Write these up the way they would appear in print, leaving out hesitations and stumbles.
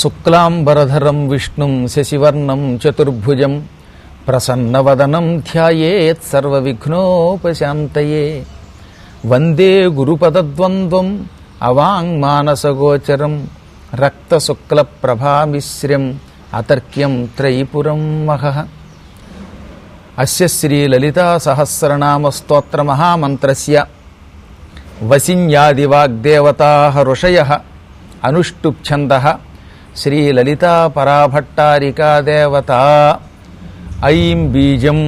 శుక్లాంబరధరం విష్ణుం శశివర్ణం చతుర్భుజం ప్రసన్నవదనం ధ్యాయేత్ సర్వవిఘ్నోపశాంతయే. వందే గురుపదద్వంద్వం అవాంగ్మానసగోచరం రక్తశుక్లప్రభామిశ్రం అతర్క్యం త్రైపురం మహః. అస్య శ్రీ లలితా సహస్రనామ స్తోత్ర మహామంత్రస్య వసిన్యాదివాగ్దేవతాః ఋషయః అనుష్టుప్ఛందః శ్రీ లలితా పరాభట్టారికా దేవతా. ఐం బీజం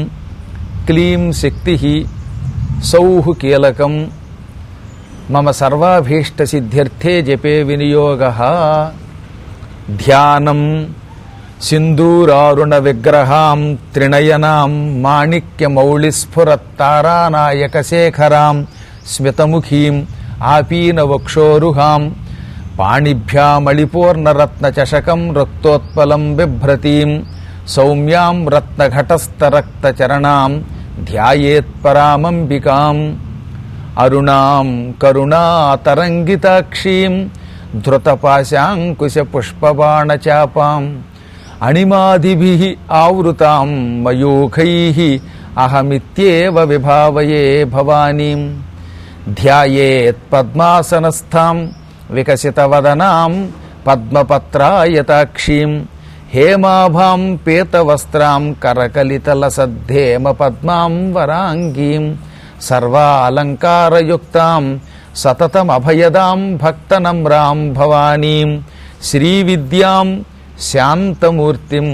క్లీం శక్తిః సౌః కీలకం మమ సర్వాభీష్టసిద్ధ్యర్థే జపే వినియోగః. ధ్యానం సింధూరారుణ విగ్రహాం త్రినయనాం మాణిక్యమౌళిస్ఫురత్తారానాయకశేఖరాం స్మితముఖీం ఆపీనవక్షోరుహాం పాణిభ్యామళిపూర్ణరత్నచషకం రక్తోత్పలం బిభ్రతీం సౌమ్యాం రత్నఘటస్థరక్తచరణాం ధ్యాయేత్పరామంబికాం. అరుణాం కరుణాతరంగితాక్షీం ధృతపాశాంకుశపుష్పబాణచాపాం అణిమాదిభిః ఆవృతాం మయూఖైః అహమిత్యేవ విభావయే భవానీం. ధ్యాయేత్ పద్మాసనస్థాం వికసితవదనాం పద్మపత్రాయతాక్షీం హేమాభాం పీతవస్త్రాం కరకలితలసద్ధేమ పద్మాం వరాంగీం సర్వాలంకారయుక్తాం సతతమభయదాం భక్తనమ్రాం భవానీం శ్రీవిద్యాం శాంతమూర్తిం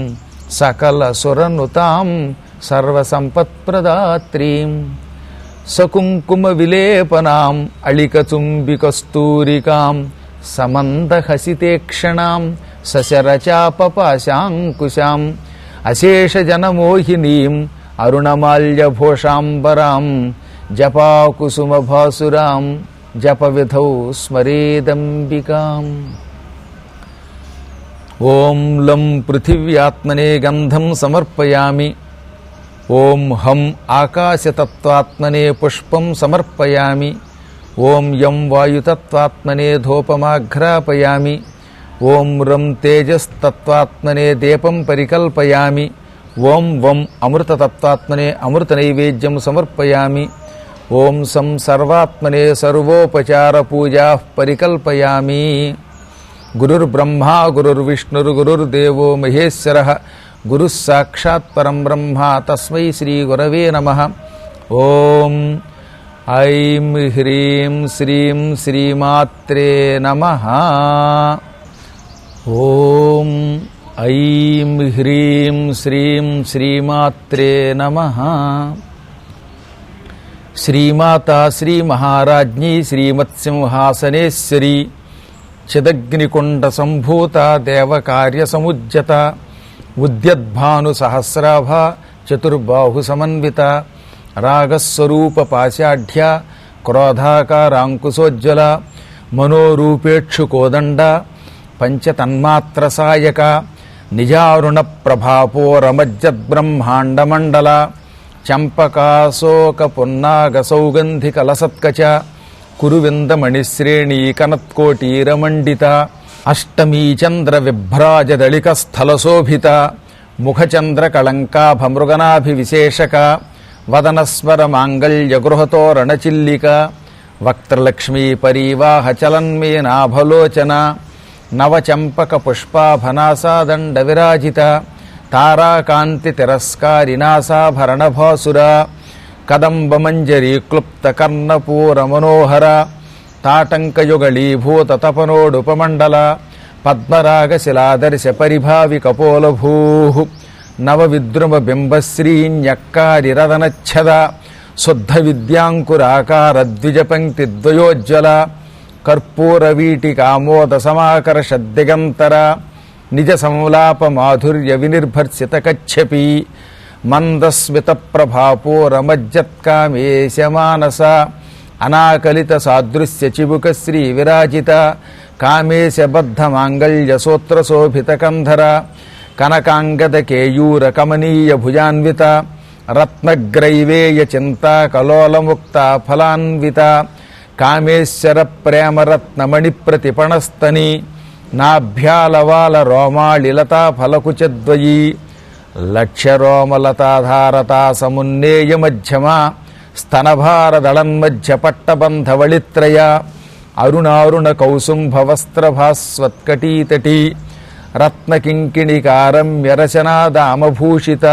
సకలసురనుతాం సర్వసంపత్ప్రదాత్రీం సకుంకుమవిలేపనాం అళికచుంబికస్తూరికాం సమందహసితేక్షణాం సశరచాపపాశాంకుశాం అశేషజనమోహినీం అరుణమాల్యభూషాంబరాం జపాకుసుమభాసురాం జపవిధౌ స్మరేదంబికాం. ఓం లం పృథివ్యాత్మనే గంధం సమర్పయామి. ఓం హం ఆకాశతత్వాత్మనే పుష్పం సమర్పయామి. ఓం యం వాయుతత్వాత్మనే ధూపమాఘ్రాపయామి. ఓం రం తేజస్తత్వాత్మనే దీపం పరికల్పయామి. ఓం వం అమృతతత్వాత్మనే అమృతనైవేద్యం సమర్పయామి. ఓం సం సర్వాత్మనే సర్వోపచారపూజాః పరికల్పయామి. గురుర్బ్రహ్మా గురుర్విష్ణుర్ గురుర్దేవో మహేశ్వరః గురుః సాక్షాత్ పరం బ్రహ్మ తస్మై శ్రీ గురవే నమః. ఓం ఐం హ్రీం శ్రీం శ్రీమాత్రే నమః. ఓం ఐం హ్రీం శ్రీం శ్రీమాత్రే నమః. శ్రీమాతా శ్రీ మహారాజ్ఞీ శ్రీమత్సింహాసనేశ్వరీ చిదగ్నికుండ సంభూత దేవకార్య సముజ్జత ఉద్యద్భాను సహస్రాభ చతుర్బాహు సమన్విత రాగస్వరూప పాశాఢ్య క్రోధాకారాంకుశోజ్వల మనోరూపేక్షు కోదండ పంచతన్మాత్ర సాయక నిజారుణ ప్రభాపోరమజ్జద్బ్రహ్మాండమండల చంపకాశోక పున్నాగ సౌగంధిక లసత్కచ కురువిందమణిశ్రేణీ కనత్కోటీరమండిత అష్టమీ చంద్ర విభ్రాజదళిక స్థలశోభిత ముఖచంద్ర కళంకాభమృగనాభివిశేషక వదనస్మర మాంగళ్య గృహతోరణచిల్లిక వక్త్రలక్ష్మీ పరీవాహ చలన్మీనాభలోచన నవచంపక పుష్పాభనాసాదండ విరాజిత తారాకాంతి తిరస్కారినాసాభరణభాసుర కదంబమంజరీ క్లుప్త కర్ణపూర మనోహర తాటంకయుగళీభూత తపనోడుపమండల పద్మరాగశిలాదర్శ పరిభావి కపోలభూ నవవిద్రుమ బింబశ్రీన్యక్కారిరదనచ్ఛద శుద్ధ విద్యాంకురాకార ద్విజపంక్తిద్వయోజ్వల కర్పూరవీటికామోద సమాకర్ష దిగంతర నిజ సంలాప మాధుర్య వినిర్భర్సిత కచ్చపి మందస్మిత ప్రభాపోరమజ్జత్కామేశమానస అనాకలిత సాదృశ్య చిబుక శ్రీ విరాజిత కామేశబద్ధ మాంగళ్య సూత్ర శోభిత కంధర కనకాంగద కేయూర కమనీయ భుజాన్విత రత్నగ్రైవేయ చింతా కలోలముక్త ఫలాన్విత కామేశ్వర ప్రేమరత్నమణి ప్రతిపణస్తని నాభ్యాలవాల రోమాళిలతా ఫలకుచద్వయీ లక్ష్యరోమలతాధారతా సమున్నేయ మధ్యమా స్తనభారదళన్మధ్య పట్టబంధవళిత్రయ అరుణారుణ కౌసుంభవస్త్రభాస్వత్కటీతటీ రత్నకింకిణికారమ్యరచనాదామభూషిత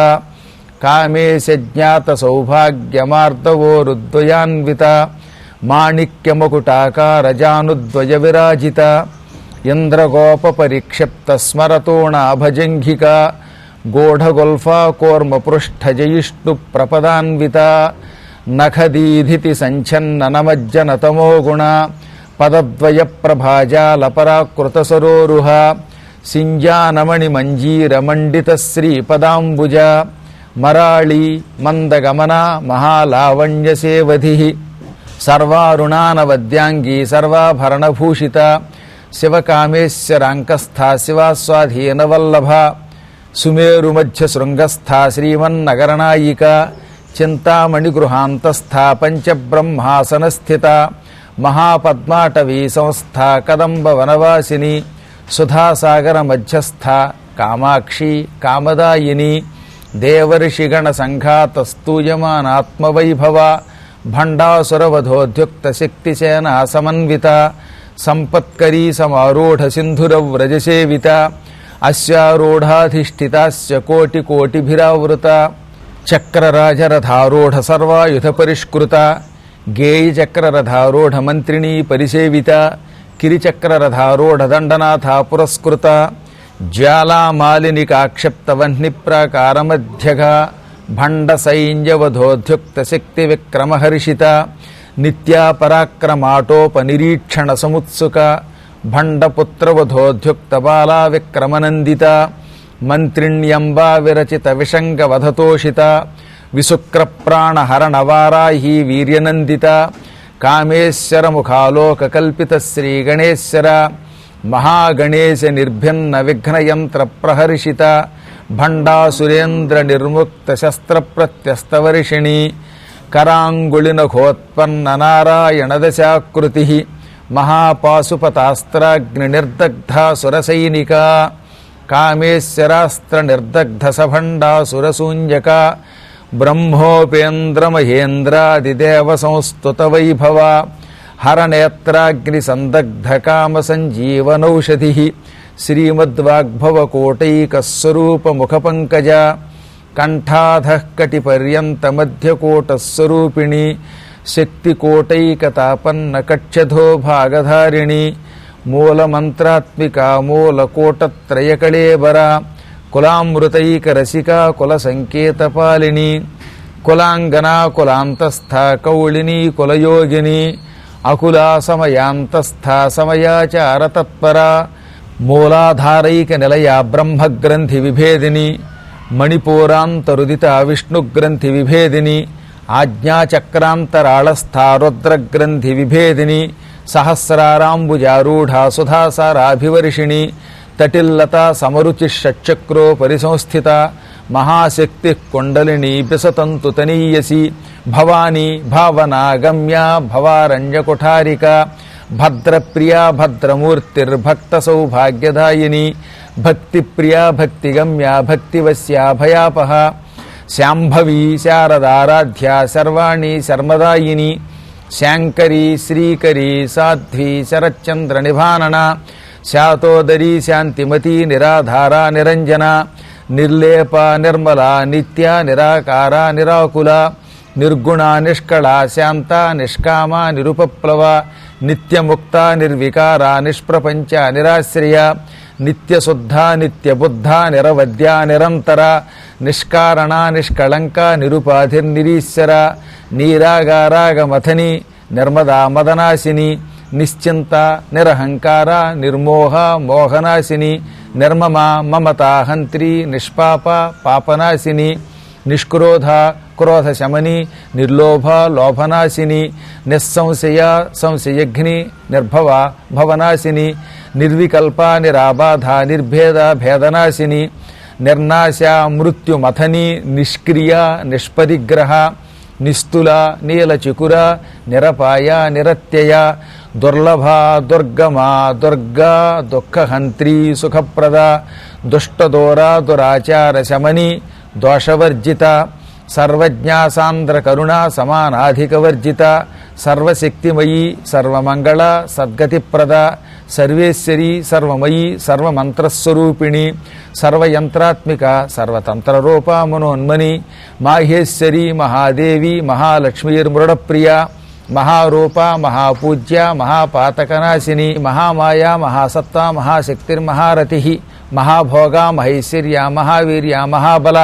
కామేశజ్ఞాత సౌభాగ్యమార్దవోరుద్వయాన్విత మాణిక్యమకుటాకారజానుద్వయ విరాజిత ఇంద్రగోపరిక్షిప్త స్మరతోణాభజంఘిక గూఢగొల్ఫా కూర్మపృష్ఠజయిష్ణు ప్రపదాన్విత నఖదీధితి సంఛన్న నమజ్జనతమో గుణ పదద్వయ ప్రభాజాల పరాకృత సరోరుహ సింజానమణి మంజీరమండిత శ్రీపదాంబుజ మరాళీ మందగమన మహాలావణ్య సేవధి సర్వారుణానవద్యాంగీ సర్వాభరణభూషిత శివకామేశ్వరాంకస్థా శివాస్వాధీనవల్లభ సుమేరుమధ్య శృంగస్థా శ్రీమన్నగరనాయిక చింతామణిగృహాంతస్థా పంచబ్రహ్మాసనస్థిత మహాపద్మాటవీ సంస్థా కదంబవనవాసిని సుధాసాగర మధ్యస్థ కామాక్షి కామదాయిని దేవర్షిగణ సంఘాత స్తూయమానాత్మవైభవ భండాసురవధోద్యుక్త శక్తిసేనా సమన్విత సంపత్కరీ సమారూఢ సింధురవ్రజసేవిత అశ్వారూఢాధిష్ఠితాస్య కోటి కోటిభిరావృత చక్రరాజరథారూఢ సర్వాయుధ పరిష్కృత గేయ చక్రరథారూఢ మంత్రిణీ పరిసేవిత కిరిచక్రరథారూఢ దండనాథ పురస్కృత జ్వాలామాలినికాక్షిప్త వహ్నిప్రాకారమధ్యగ భండ సైన్యవధోద్యుక్త శక్తి విక్రమహర్షిత నిత్యా పరాక్రమాటోపనిరీక్షణ సముత్సుక భండపుత్రవధోద్యుక్త బాలా విక్రమనందిత మంత్రిణ్యంబా విరచిత విషంగవధతోషిత విశుక్రప్రాణహరణవారాహీ వీర్యనందిత కామేశ్వర ముఖాలోక కల్పిత శ్రీగణేశ్వర మహాగణేశ నిర్భిన్న విఘ్నయంత్ర ప్రహర్షిత భండాసురేంద్ర నిర్ముక్త శస్త్రప్రత్యస్తవర్షిణి కరాంగుళినఘోత్పన్న నారాయణ దశాకృతి మహాపాశుపతాస్త్రాగ్ని నిర్దగ్ధా సురసైనిక కామేశ్వరాస్త్ర నిర్దగ్ధ సభండాసురసూంజక బ్రహ్మోపేంద్రమహేంద్రాదిదేవ సంస్తుత వైభవ హరనేత్రాగ్ని సందగ్ధ కామ సంజీవనౌషధి శ్రీమద్వాగ్భవకోటైకస్వరూపముఖపంకజ కంఠాధః కటిపర్యంత మధ్యకోటస్వరూపిణి శక్తికోటైకతాపన్న కక్షధో భాగధారిణి మూలమంత్రాత్మికా మూలకోటత్రయకళేబర కులామృతైకరసికా కులసంకేతపాలిని కులాంగనా కులాంతస్థా కౌళినీ కులయోగిని అకులా సమయాంతస్థా సమయాచారతత్పర మూలాధారైక నిలయ బ్రహ్మగ్రంథి విభేదిని మణిపూరాంతరుదిత విష్ణుగ్రంథి విభేదిని ఆజ్ఞాచక్రాంతరాళస్థా రుద్రగ్రంథి విభేదిని సహస్రారాంబుజారూఢా సుధాసారాభివర్షిణి తటిల్లత సమరుచి షట్చక్రో పరిసంస్థిత మహాశక్తి కుండలిని బిసతంతు తనీయసి భవానీ భావనాగమ్య భవారణ్యకుఠారిక భద్రప్రియా భద్రమూర్తిర్భక్త సౌభాగ్యదాయిని భక్తిప్రియా భక్తిగమ్య భక్తివశ్యాభయాపహ శాంభవీ శారదారాధ్య సర్వాణి శర్మదాయిని శాంకరీ శ్రీకరీ సాధ్వీ శరచంద్ర నిభానన శాతోదరీ శాంతిమతీ నిరాధారా నిరంజన నిర్లేప నిర్మల నిత్య నిరాకార నిరాకుల నిర్గుణ నిష్కళ శాంత నిష్కామ నిరుపప్లవ నిత్యముక్త నిర్వికార నిష్ప్రపంచ నిరాశ్రయ నిత్యశుద్ధ నిత్యబుద్ధ నిరవద్య నిరంతర నిష్కారణ నిష్కళంక నిరుపాధిర్నిరీశ్వర నీరాగారాగమథని నిర్మదా మదనాశిని నిశ్చింత నిరహంకార నిర్మోహ మోహనాశిని నిర్మమ మమతా హంత్రి నిష్పాప పాపనాశిని నిష్క్రోధ క్రోధశమని నిర్లోభ లోభనాశిని నిస్సంశయ సంశయఘ్ని నిర్భవ భవనాశిని నిర్వికల్ప నిరాబాధ నిర్భేద భేదనాశిని నిర్నాశ మృత్యుమథని నిష్క్రియ నిష్పరిగ్రహ నిస్తుల నీలచికుర నిరపాయ నిరత్యయ దుర్లభ దుర్గమా దుర్గా దుఃఖహంత్రీ సుఖప్రద దుష్టదోర దురాచార శమని దోషవర్జిత సర్వజ్ఞా సాంద్ర కరుణా సమానాధికవర్జిత సర్వశక్తిమయీ సర్వమంగళ సద్గతిప్రద సర్వేశ్వరి సర్వమయీ సర్వమంత్రస్వరూపిణి సర్వయంత్రాత్మిక సర్వతంత్రరూప మనోన్మని మాహేశ్వరి మహాదేవి మహాలక్ష్మీర్మృడప్రియ మహారూప మహాపూజ్య మహాపాతకనాశిని మహామాయా మహాసత్తా మహాశక్తిర్మహారతి మహాభోగా మహైశ్వర్య మహావీర్య మహాబల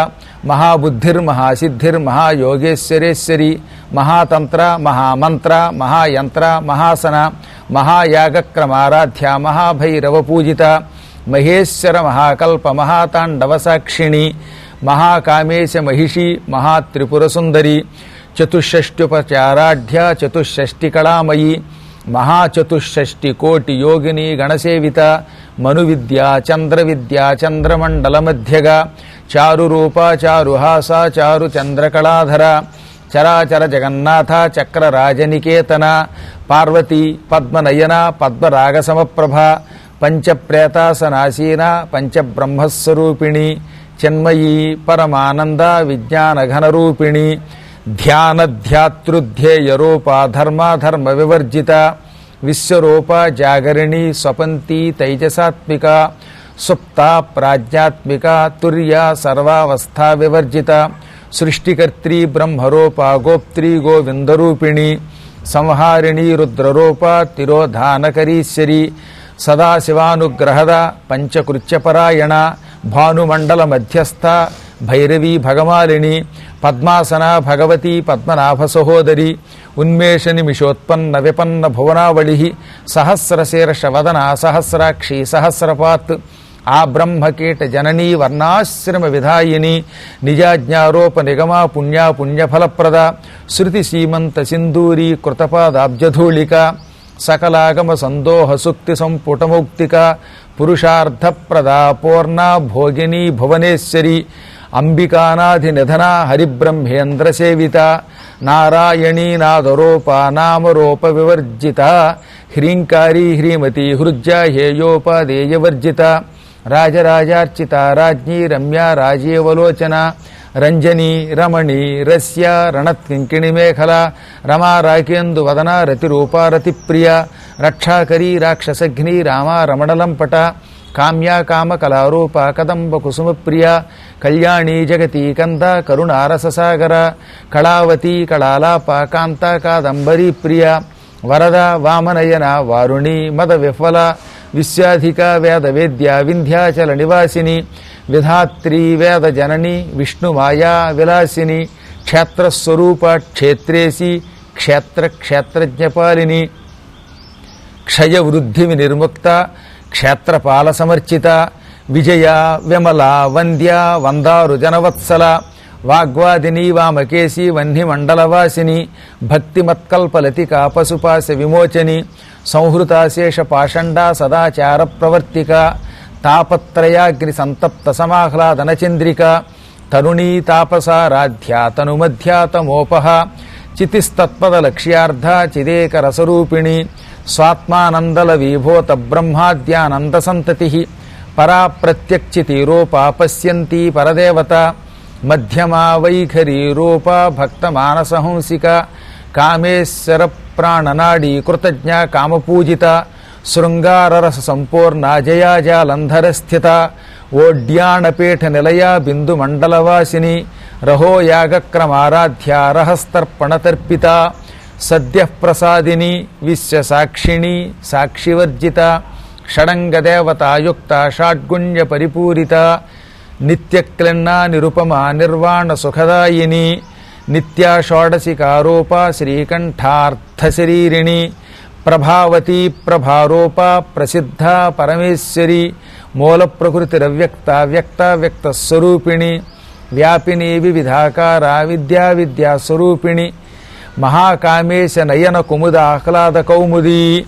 మహాబుద్ధిర్మహాసిద్ధిర్మహాయోగేశ్వరేశ్వరి మహాతంత్ర మహామంత్ర మహాయంత్ర మహాసన మహాయాగక్రమారాధ్య మహాభైరవపూజిత మహేశ్వర మహాకల్ప మహాతాండవసాక్షిణి మహాకామేశ మహిషి మహాత్రిపురసుందరి చతుషష్ట్యుపచారాఢ్య చతుషష్టికళామయీ మహాచతుషష్టికోటి యోగిని గణసేవిత మనువిద్యా చంద్రవిద్యా చంద్రమండలమధ్యగా చారురూప చారుహాస చారు చంద్రకళాధర చరాచర జగన్నాథ చక్రరాజనికేతన పార్వతీ పద్మనయన పద్మరాగసమప్రభ పంచప్రేతాసనాసీన పంచబ్రహ్మస్వరూపిణి చిన్మయీ పరమానంద విజ్ఞానఘనరూపిణి ధ్యానధ్యాతృధ్యేయరూప ధర్మాధర్మ వివర్జిత విశ్వరూప జాగరిణి స్వపంతి తైజసాత్మిక సుప్త ప్రాజ్ఞాత్మిక తుర్య సర్వావస్థా వివర్జిత సృష్టికర్త్రీ బ్రహ్మరూప గోప్త్రీ గోవిందరూపిణి సంహారిణి రుద్రరూప తిరోధానకరీశ్వరి సదాశివానుగ్రహద పంచకృత్యపరాయణ భానుమండల మధ్యస్థ భైరవీ భగమాలిని పద్మాసన భగవతి పద్మనాభ సహోదరి ఉన్మేష నిమిషోత్పన్న విపన్న భువనావళి సహస్రశీర్ష వదన సహస్రాక్షి సహస్రపాత్ ఆ బ్రహ్మకీట జననీ వర్ణాశ్రమ విధాయిని నిజాజ్ఞారోప నిగమా పుణ్యా పుణ్యఫలప్రద శృతి సీమంత సింధూరీ కృతపాదాబ్జధూళిక సకలాగమ సందోహ సుక్తి సంపుటమౌక్తిక పురుషార్థప్రదా పూర్ణ భోగిని భువనేశ్వరి అంబికానాధి నిధన హరిబ్రహ్మేంద్ర సేవిత నారాయణీ నాదరూప నామరూప వివర్జిత హ్రీంకారీ హ్రీమతి హృజ్య హేయోపాదేయవర్జిత రాజరాజార్చిత రాజ్ఞీ రమ్య రాజీవలోచన రంజనీ రమణీ రస్య రణత్కింకిణి మేఖల రమా రాకేందు వదన రతిరూపా రతిప్రియ రక్షాకరీ రాక్షసఘ్ని రామా రమణలంపట కామ్యా కామకళారూప కదంబ కుసుమప్రియ కళ్యాణీ జగతీ కంద కరుణారససాగర కళావతీ కళాలాప కాంత కాదంబరీ ప్రియ వరద వామనయన వారుణి మద విఫల విశ్వాధిక వేద వేద్య వింధ్యాచల నివాసిని విధాత్రీ వేద జనని విష్ణుమాయా విలాసిని క్షేత్రస్వరూప క్షేత్రేసి క్షేత్ర క్షేత్రజ్ఞపాలిని క్షయవృద్ధి వినిర్ముక్త క్షేత్రపాల సమర్చిత విజయ విమల వంద్య వందారు జనవత్సల వాగ్వాదిని వామకేశి వహ్నిమండలవాసిని భక్తిమత్కల్పలతిక పశుపాశ విమోచని సంహృతాశేష పాషండా సదాచార ప్రవర్తిక తాపత్రయాగ్ని సంతప్త సమాహ్లాదన చంద్రిక తరుణీ తాపసారాధ్యా తనుమధ్యాతమోపహ చితిస్తత్పద లక్ష్యార్థ చిదేక రసరూపిణి స్వాత్మానందల విభూత బ్రహ్మాద్యానంద సంతతి పరా ప్రత్యక్షితి రూపా పశ్యంతి పరదేవత మధ్యమా వైఖరీ రూపా భక్త మానసహంసిక కామేశ్వర ప్రాణనాడీ కృతజ్ఞ కామపూజిత శృంగారరస సంపూర్ణ జయాజాలంధర స్థిత ఓడ్యాణపీఠ నిలయ బిందు మండలవాసిని రహోయాగక్రమారాధ్య రహస్తర్పణతర్పిత సద్య ప్రసాదిని విశ్వసాక్షిణి సాక్షివర్జిత షడంగదేవతాయుక్త షాడ్గుణ్య పరిపూరిత నిత్యక్లిన్నా నిరుపమా నిర్వాణ సుఖదాయిని నిత్యా షోడశికారూప శ్రీకంఠార్థశరీరిణి ప్రభావతీ ప్రభారూప ప్రసిద్ధ పరమేశ్వరి మూల ప్రకృతిరవ్యక్త వ్యక్త వ్యక్త స్వరూపిణి వ్యాపిని వివిధాకార విద్యా విద్యా స్వరూపిణి మహాకామేశ నయన కుముద ఆహ్లాద కౌముదీ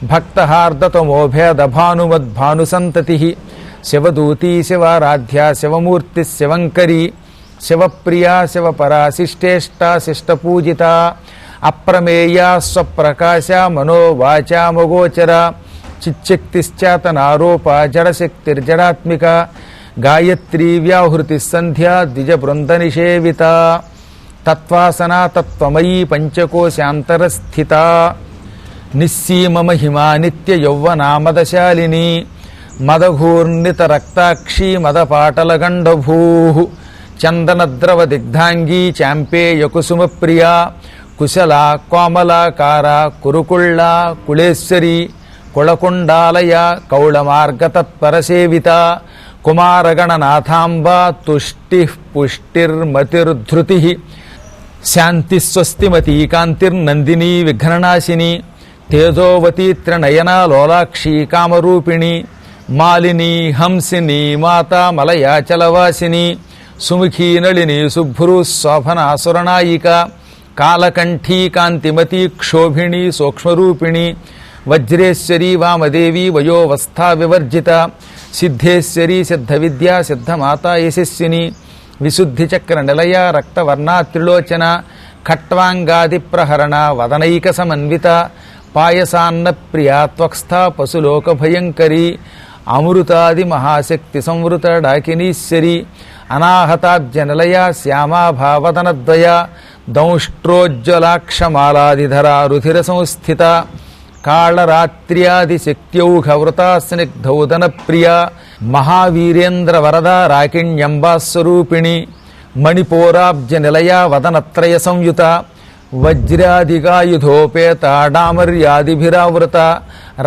భక్తహార్దతమోభేద భానుమద్భానుసంతతి శివదూతీ శివారాధ్య శివమూర్తి శివంకరీ శివప్రియా శివపరా శిష్టేష్టా శిష్టపూజిత అప్రమేయ స్వప్రకాశ మనోవాచామగోచర చిచ్చక్తిశ్చాతనారూప జడశక్తిర్జడాత్మిక గాయత్రీ వ్యాహృతి సంధ్యా ద్విజ బృంద నిషేవిత తత్వాసనా తత్వమయీ పంచకోశాంతరస్థిత నిస్సీమ మహిమా నిత్య యౌవనామదశాలిని మదఘూర్ణిత రక్తాక్షీ మదపాటలగండభూ చందనద్రవ దిగ్ధాంగీ చాంపేయ కుసుమ ప్రియా కుశల కోమలాకార కురుకుళ్ళ కుళేశ్వరి కుళకుండాలయ కౌళమార్గతత్పరసేవిత కుమారగణనాథాంబ తుష్టి పుష్టిర్మతిర్ధృతి శాంతి స్వస్తిమతీ కాంతిర్నందినీ విఘ్ననాశిని తేజోవతీ త్రినయనా లోలాక్షీ కామరూపిణి మాలిని హంసిని మాతా మలయాచలవాసిని సుముఖీ నళిని శుభ్రు శోభనాసురనాయిక కాలకంఠీ కాంతిమతి క్షోభిణి సూక్ష్మరూపిణి వజ్రేశ్వరీ వామదేవి వయోవస్థా వివర్జిత సిద్ధేశ్వరీ సిద్ధ విద్యా సిద్ధమాతా యశస్విని విశుద్ధి చక్ర నిలయ రక్తవర్ణా త్రిలోచన ఖట్వాంగాది ప్రహరణ వదనైక సమన్విత పాయసాన్న ప్రియా త్వక్స్థ పశులోక భయంకరి అమృతాది మహాశక్తి సంవృత డాకినీశ్వరి అనాహతాబ్జ నిలయ శ్యామాభావదనద్వయ దంష్ట్రోజ్వలాక్షమాలాదిధరా రుధిర సంస్థిత కాళరాత్ర్యాది శక్త్యౌఘవృతా స్నిగ్ధౌదన ప్రియ మహావీరేంద్ర వరద రాకిణ్యంబాస్వరూపిణి మణిపోరాబ్జ నిలయ వదనత్రయ సంయుత వజ్రాదిగాయుధోపేత డామర్యాదిభిరావృత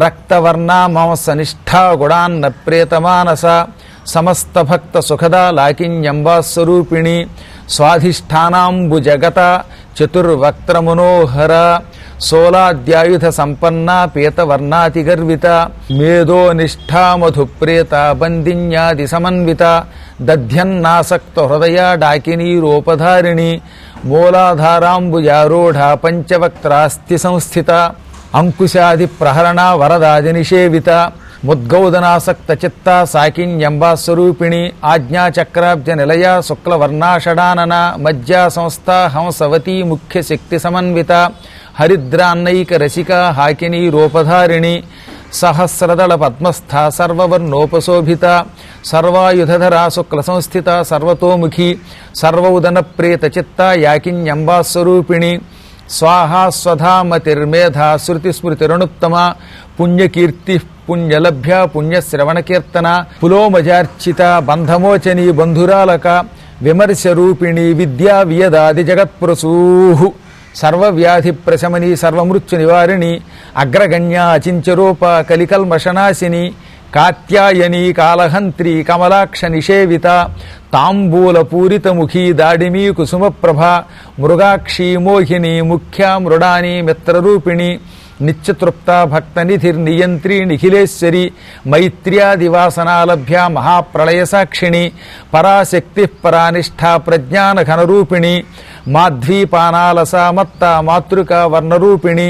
రక్తవర్ణా మాంసనిష్ఠా గుడాన్న ప్రేతమానస సమస్త భక్త సుఖదా లాకిన్యంబాస్వరూపిణి స్వాధిష్టానాంబుజగత చతుర్వక్త్రమనోహర సోలాద్యాయుధ సంపన్న పీతవర్ణాతిగర్విత మేధో నిష్ఠా మధుప్రేత బందిన్యాది సమన్విత దధ్యన్నాసక్త హృదయ డాకినీ రూపధారిణి మూలాధారాంబుజారూఢ పంచవక్త్రాస్తి సంస్థిత అంకుశాది ప్రహరణ వరదాది నిషేవిత ముద్గౌదనాసక్త చిత్త సాకిన్యంబాస్వరూపిణి ఆజ్ఞాచక్రాబ్జ నిలయ శుక్లవర్ణాషడానన మజ్జా సంస్థ హంసవతీ ముఖ్య శక్తి సమన్విత హరిద్రాన్నైక రసిక హాకినీ రూపధారిణి సహస్రదళ పద్మస్థ సర్వవర్ణోపశోభిత సర్వాయుధధరా శుక్ల సంస్థిత సర్వతోముఖి సర్వౌదన ప్రేత చిత్త యాకిన్యంబాస్వరూపిణి స్వాహా స్వధామతిర్మేధా శృతిస్మృతిరణుత్తమ పుణ్యకీర్తి పుణ్యలభ్య పుణ్యశ్రవణకీర్తన పులోమజార్చిత బంధమోచనీ బంధురాలక విమర్శరూపిణి విద్యా వియదాది జగత్ప్రసూః సర్వవ్యాధి ప్రశమని సర్వమృత్యు నివారిణి అగ్రగణ్యా అచించరూప కలికల్మషనాశిని కాత్యాయని కాళహంత్రి కమలాక్ష నిషేవిత తాంబూల పూరితముఖీ దాడిమీ కుసుమప్రభ మృగాక్షీ మోహిని ముఖ్యా మృడాని మిత్రరూపిణి నిత్యతృప్త భక్తనిధిర్నియంత్రి నిఖిలేశ్వరి మైత్ర్యాదివాసనాలభ్య మహాప్రళయ సాక్షిణి పరాశక్తి పరానిష్ఠా ప్రజ్ఞాన ఘనరూపిణి మాధ్వీపానాలసామత్త మాతృక వర్ణరూపిణి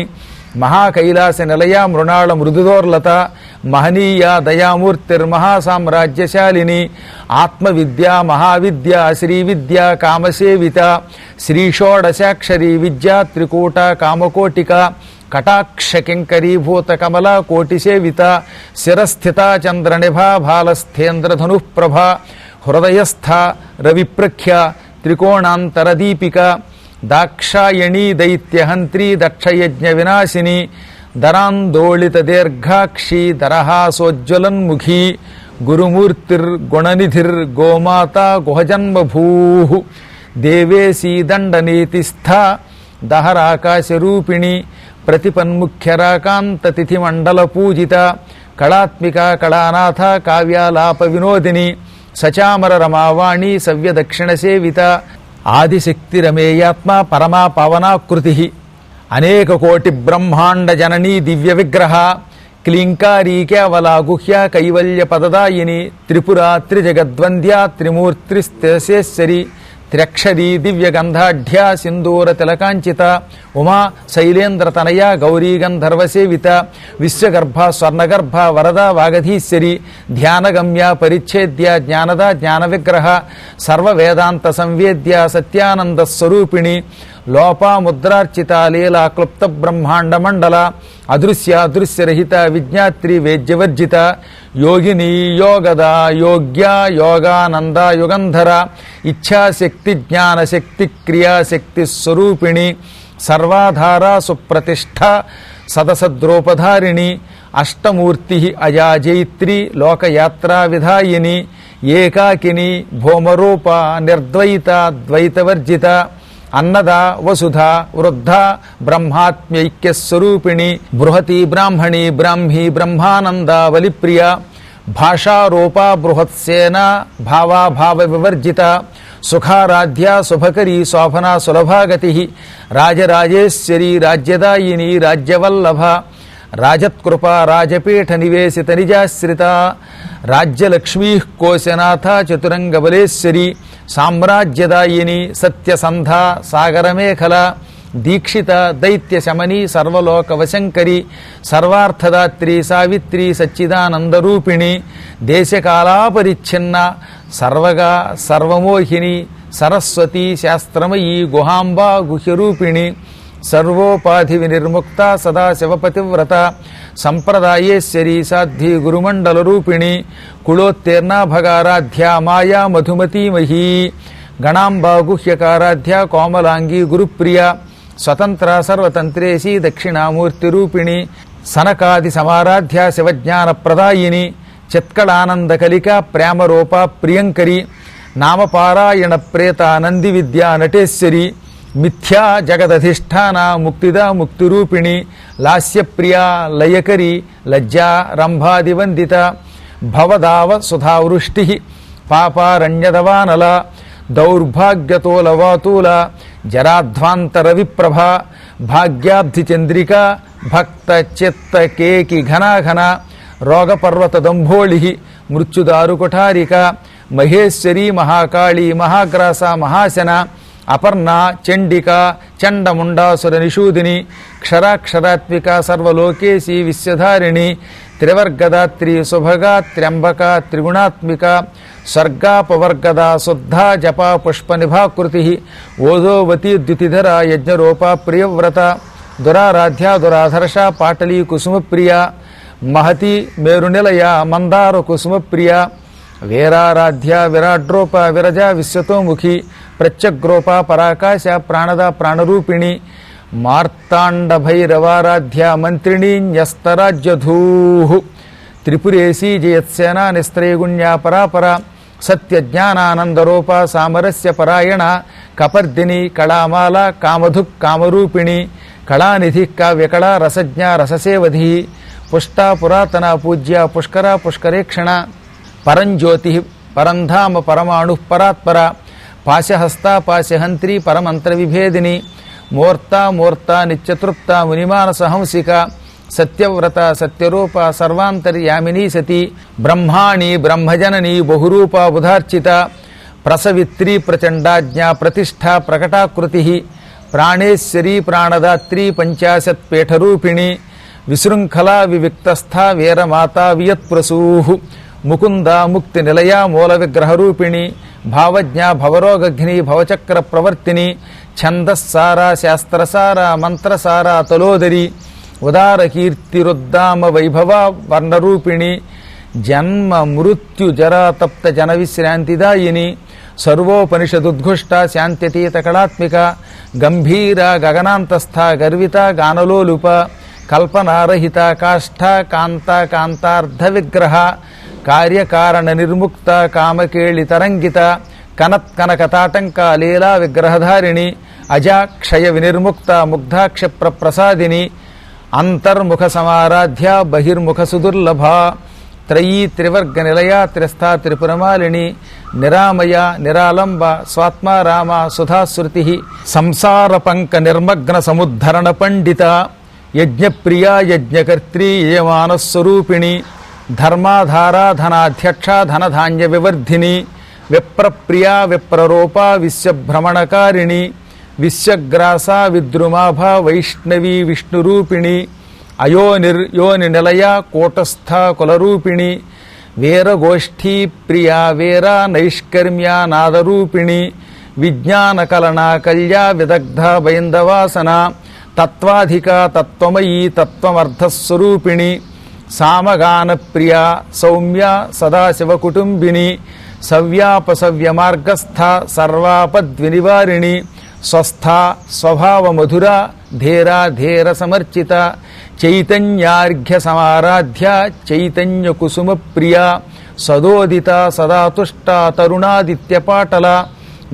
మహాకైలాస నిలయ మృణాళ మృదుదోర్లత మహనీయ దయామూర్తిర్మహాసామ్రాజ్యశాలిని ఆత్మవిద్యా మహావిద్య శ్రీవిద్య కామసేవిత శ్రీషోడశాక్షరీ విద్యా త్రికూట కామకోటిక కటాక్ష కింకరీభూత కమలా కోటిసేవిత శిరస్థిత చంద్రనిభా భాలస్థేంద్రధనుఃప్రభ హృదయస్థ రవిప్రఖ్య త్రికోణాంతరదీపిక దాక్షాయణీ దైత్యహంత్రీ దక్షయజ్ఞ వినాశిని దరాందోళిత దీర్ఘాక్షి దరహాసోజ్వలన్ముఖీ గురుమూర్తిర్గుణనిధిర్గోమాత గుహజన్మభూ దేవేశీ దండనీతిస్థ దహరాకాశరూపిణి ప్రతిపన్ముఖ్యరాకాంత తిథిమండల పూజిత కళాత్మిక కళానాథ కావ్యాలాప వినోదిని సచామర రమావాణి సవ్య దక్షిణ సేవిత ఆదిశక్తిరమేయాత్మ పరమా పవనాకృతి అనేక కోటి బ్రహ్మాండ జననీ దివ్య విగ్రహ క్లీంకారీ కేవలా గుహ్య కైవల్య పదదాయిని త్రిపుర త్రిజగద్వంద్యా త్రిమూర్తిస్తేశ్వరి త్ర్యక్షరీ దివ్యగంధాఢ్యా సింధూర తిలకాంచిత ఉమా శైలేంద్రతనయ గౌరీ గంధర్వసేవిత విశ్వగర్భ స్వర్ణగర్భ వరద వాగధీశ్వరి ధ్యానగమ్య పరిచ్ఛేద్య జ్ఞానద జ్ఞానవిగ్రహ సర్వవేదాంత సంవేద్య సత్యానంద స్వరూపిణి లోపాముద్రార్చిత లీలా క్లుప్త బ్రహ్మాండ మండల అదృశ్య అదృశ్యరహిత విజ్ఞాత్రి వేద్యవర్జిత యోగిని యోగద యోగ్య యోగానంద యుగంధర ఇచ్ఛాశక్తి జ్ఞానశక్తి క్రియాశక్తి స్వరూపిణి సర్వాధార సుప్రతిష్ఠ సదసద్రూపధారిణి అష్టమూర్తి అజాజైత్రి లోకయాత్రా విధాయిని ఏకాకిని భౌమరూప నిర్ద్వైత ద్వైతవర్జిత అన్నద వసుధ వృద్ధ బ్రహ్మాత్మ్యైక్యస్వరూపిణి బృహతి బ్రాహ్మణి బ్రాహ్మీ బ్రహ్మానంద వలిప్రియ భాషారూప బృహత్సేన భావాభావ వివర్జిత సుఖారాధ్య శుభకరీ శోభన సులభాగతి రాజరాజేశ్వరి రాజ్యదాయిని రాజ్యవల్లభ రాజత్కృప రాజపీఠ నివేశిత నిజాశ్రిత రాజ్యలక్ష్మీ కోశనాథ చతురంగబలేశ్వరి సామ్రాజ్యదాయిని సత్యసంధ సాగరమేఖల దీక్షిత దైత్య శమని సర్వలోక వశంకరి సర్వార్థదాత్రి సావిత్రి సచ్చిదానందరూపిణి దేశకాలాపరిచ్ఛిన్న సర్వగా సర్వమోహిని సరస్వతి శాస్త్రమయీ గుహాంబా గుహ్యరూపిణి సర్వోపాధి వినిర్ముక్త సదాశివపతివ్రత సంప్రదాయేశ్వరీ సాధ్వి గురుమండల రూపిణి కులోత్తీర్ణ భగారాధ్య మాయా మధుమతీమహీ గణాంబా గుహ్యకారాధ్య కోమలాంగి గురుప్రియ స్వతంత్ర సర్వతంత్రేశీ దక్షిణామూర్తి రూపిణి సనకాది సమారాధ్య శివజ్ఞాన ప్రదాయిని చిత్కళానంద కలిక ప్రేమరూప ప్రియంకరి నామపారాయణ ప్రేత నంది విద్యా నటేశ్వరి మిథ్యా జగదధిష్టాన ముక్తిద ముక్తిరూపిణి లాస్యప్రియా లయకరి లజ్జా రంభాదివందిత భవదావ సుధావృష్టి పాపారణ్యదవానల దౌర్భాగ్యతోలవాతూల జరాధ్వాంతర విప్రభ భాగ్యాబ్ధి చంద్రిక భక్త చిత్త కేకి ఘనాఘన రోగపర్వత దంభోళి మృత్యుదారు కుఠారిక మహేశ్వరి మహాకాళీ మహాగ్రాస మహాశన అపర్ణ చండిక చండముండాసుర నిషూదిని క్షరాక్షరాత్మిక సర్వలోకేశీ విశ్వధారిణి త్రివర్గదాత్రి శుభగా త్ర్యంబక త్రిగుణాత్మిక స్వర్గాపవర్గద శుద్ధ జప పుష్ప నిభాకృతి ఓజోవతి ద్యుతిధర యజ్ఞరూప ప్రియవ్రత దురారాధ్య దురాధర్ష పాటలీ కుసుమప్రియ మహతి మేరునిలయ మందార కుసుమప్రియ వీరారాధ్య విరాడ్రూప విరజ విశ్వతోముఖి ప్రత్యగ్రూప పరాకాశ ప్రాణద ప్రాణరూపిణి మార్తాండ భైరవారాధ్య మంత్రిణీ న్యస్తరాజ్యధూ త్రిపురేశీ జయత్సేన నిస్త్రయగుణ్యా పరాపర సత్యజ్ఞానానందరూప సామరస్య పరాయణ కపర్దిని కళామాల కామధుక్ కామరూపిణి కళానిధి కావ్యకళా రసజ్ఞ రససేవధి పుష్ట పురాతన పూజ్య పుష్కర పుష్కరేక్షణ పరంజ్యోతి పరంధామ పరమాణు పరాత్పర పాశహస్త పాశహంత్రి పరమంత్ర విభేదిని మూర్త మూర్త నిత్యతృప్త మునిమానసహంసిక సత్యవ్రత సత్యరూప సర్వాంతర్యామినీ సతి బ్రహ్మాణి బ్రహ్మజనని బహురూప బుధార్చిత ప్రసవిత్రీ ప్రచండాజ్ఞా ప్రతిష్ఠ ప్రకటాకృతి ప్రాణేశ్వరీ ప్రాణదాత్రీ పంచాశత్పీఠరూపిణి విశృంఖలా వివిక్తస్థ వీరమాత వియత్ప్రసూ ముకుంద ముక్తి నిలయ మూల విగ్రహరూపిణి భావజ్ఞ భవరోగఘ్ని భవచక్ర ప్రవర్తిని ఛందస్సార శాస్త్రసార మంత్రసార తలోదరి ఉదార కీర్తిరుద్దామ వైభవ వర్ణరూపిణి జన్మ మృత్యు జరా తప్త జన విశ్రాంతిదాయిని సర్వోపనిషదుద్ఘుష్ట శాంత్యతీత కళాత్మిక గంభీర గగనాంతస్థ గర్విత గానలోలుప కల్పనారహిత కాష్ఠ కాంత కాంతార్ధ విగ్రహ కార్యకారణ నిర్ముక్త కామకేళి తరంగిత కనత్కనకతాటంక లీలా విగ్రహధారిణి అజాక్షయ వినిర్ముక్త ముగ్ధాక్షప్ర ప్రసాదిని అంతర్ముఖ సమారాధ్య బహిర్ముఖ సుదుర్లభ త్రయీ త్రివర్గ నిలయ త్రిస్థా త్రిపురమాలిని నిరామయ నిరాలంబ స్వాత్మారామ సుధాశ్రుతి సంసార పంక నిర్మగ్న సముద్ధరణ పండిత యజ్ఞప్రియా యజ్ఞకర్త్రీ యమానస్వరూపిణి ధర్మాధారా ధనాధ్యక్ష ధనధాన్య వివర్ధిని విప్రప్రియా విప్రరూప విశ్వభ్రమణకారిణి విశ్వగ్రాస విద్రుమాభ వైష్ణవీ విష్ణురూపిణి అయోనిర్యోని నిలయ కూటస్థ కులరూపిణి వీరగోష్ఠీ ప్రియా వీర నైష్కర్మ్య నాదరూపిణి విజ్ఞాన కలనా కల్యా విదగ్ధ బైందవాసన తత్వాధికా తత్వమయీ తత్వమర్థస్వరూపిణి సామగాన ప్రియ సౌమ్య సదాశివకుటుంబిని సవ్యాపసవ్య మార్గస్థ సర్వాపద్వినివారిణి స్వస్థ స్వభావమధుర ధీరా ధీర సమర్చిత చైతన్యార్ఘ్య సమారాధ్య చైతన్య కుసుమ ప్రియ సదోదిత సదాతుష్ట తరుణాదిత్యపాటల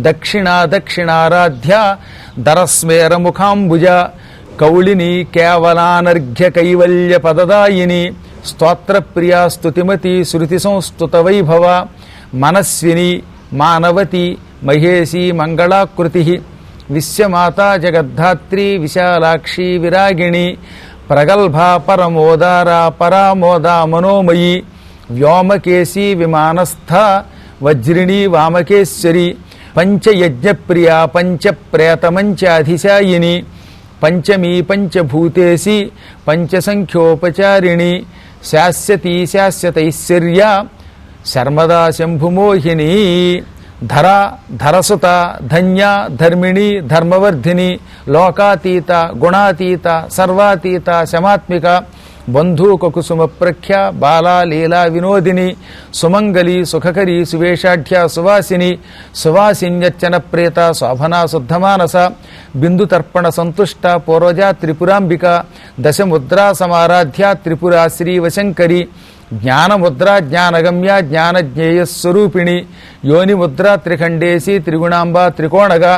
దక్షిణ దక్షిణారాధ్య దరస్మేర ముఖాంబుజ కౌళిని కేవలానర్ఘ్య కైవల్య పదదాయిని స్తోత్రప్రియా స్తుతిమతి శృతి సంస్తుత వైభవ మనస్విని మానవతి మహేశీ మంగళాకృతి విశ్వమాతా జగద్ధాత్రి విశాలాక్షి విరాగిణి ప్రగల్భా పరమోదారా పరామోదా మనోమయీ వ్యోమకేశీ విమానస్థ వజ్రిణీ వామకేశ్వరి పంచయజ్ఞప్రియా పంచప్రేతమంచాధిశాయిని పంచమీ పంచభూతేసి పంచసంఖ్యోపచారిణి శాస్యతీ శాశ్వతైశ్వర్య శర్మదా శంభుమోహిని ధర ధరసుత ధన్య ధర్మిణి ధర్మవర్ధిని లోకాతీత గుణాతీత సర్వాతీత శమాత్మిక బంధూక కుసుమ ప్రఖ్య బాలా లీలా వినోదిని సుమంగళి సుఖకరి సువేషాఢ్య సువాసిని సువాసిన్యచ్చన ప్రేత శోభనా శుద్ధమానస బిందుతర్పణ సంతుష్ట పూర్వజా త్రిపురాంబిక దశముద్రా సమారాధ్య త్రిపురా శ్రీవశంకరి జ్ఞానముద్ర జ్ఞానగమ్య జ్ఞానజ్ఞేయస్వరూపిణి యోనిముద్ర త్రిఖండేసి త్రిగుణాంబ త్రికోణగా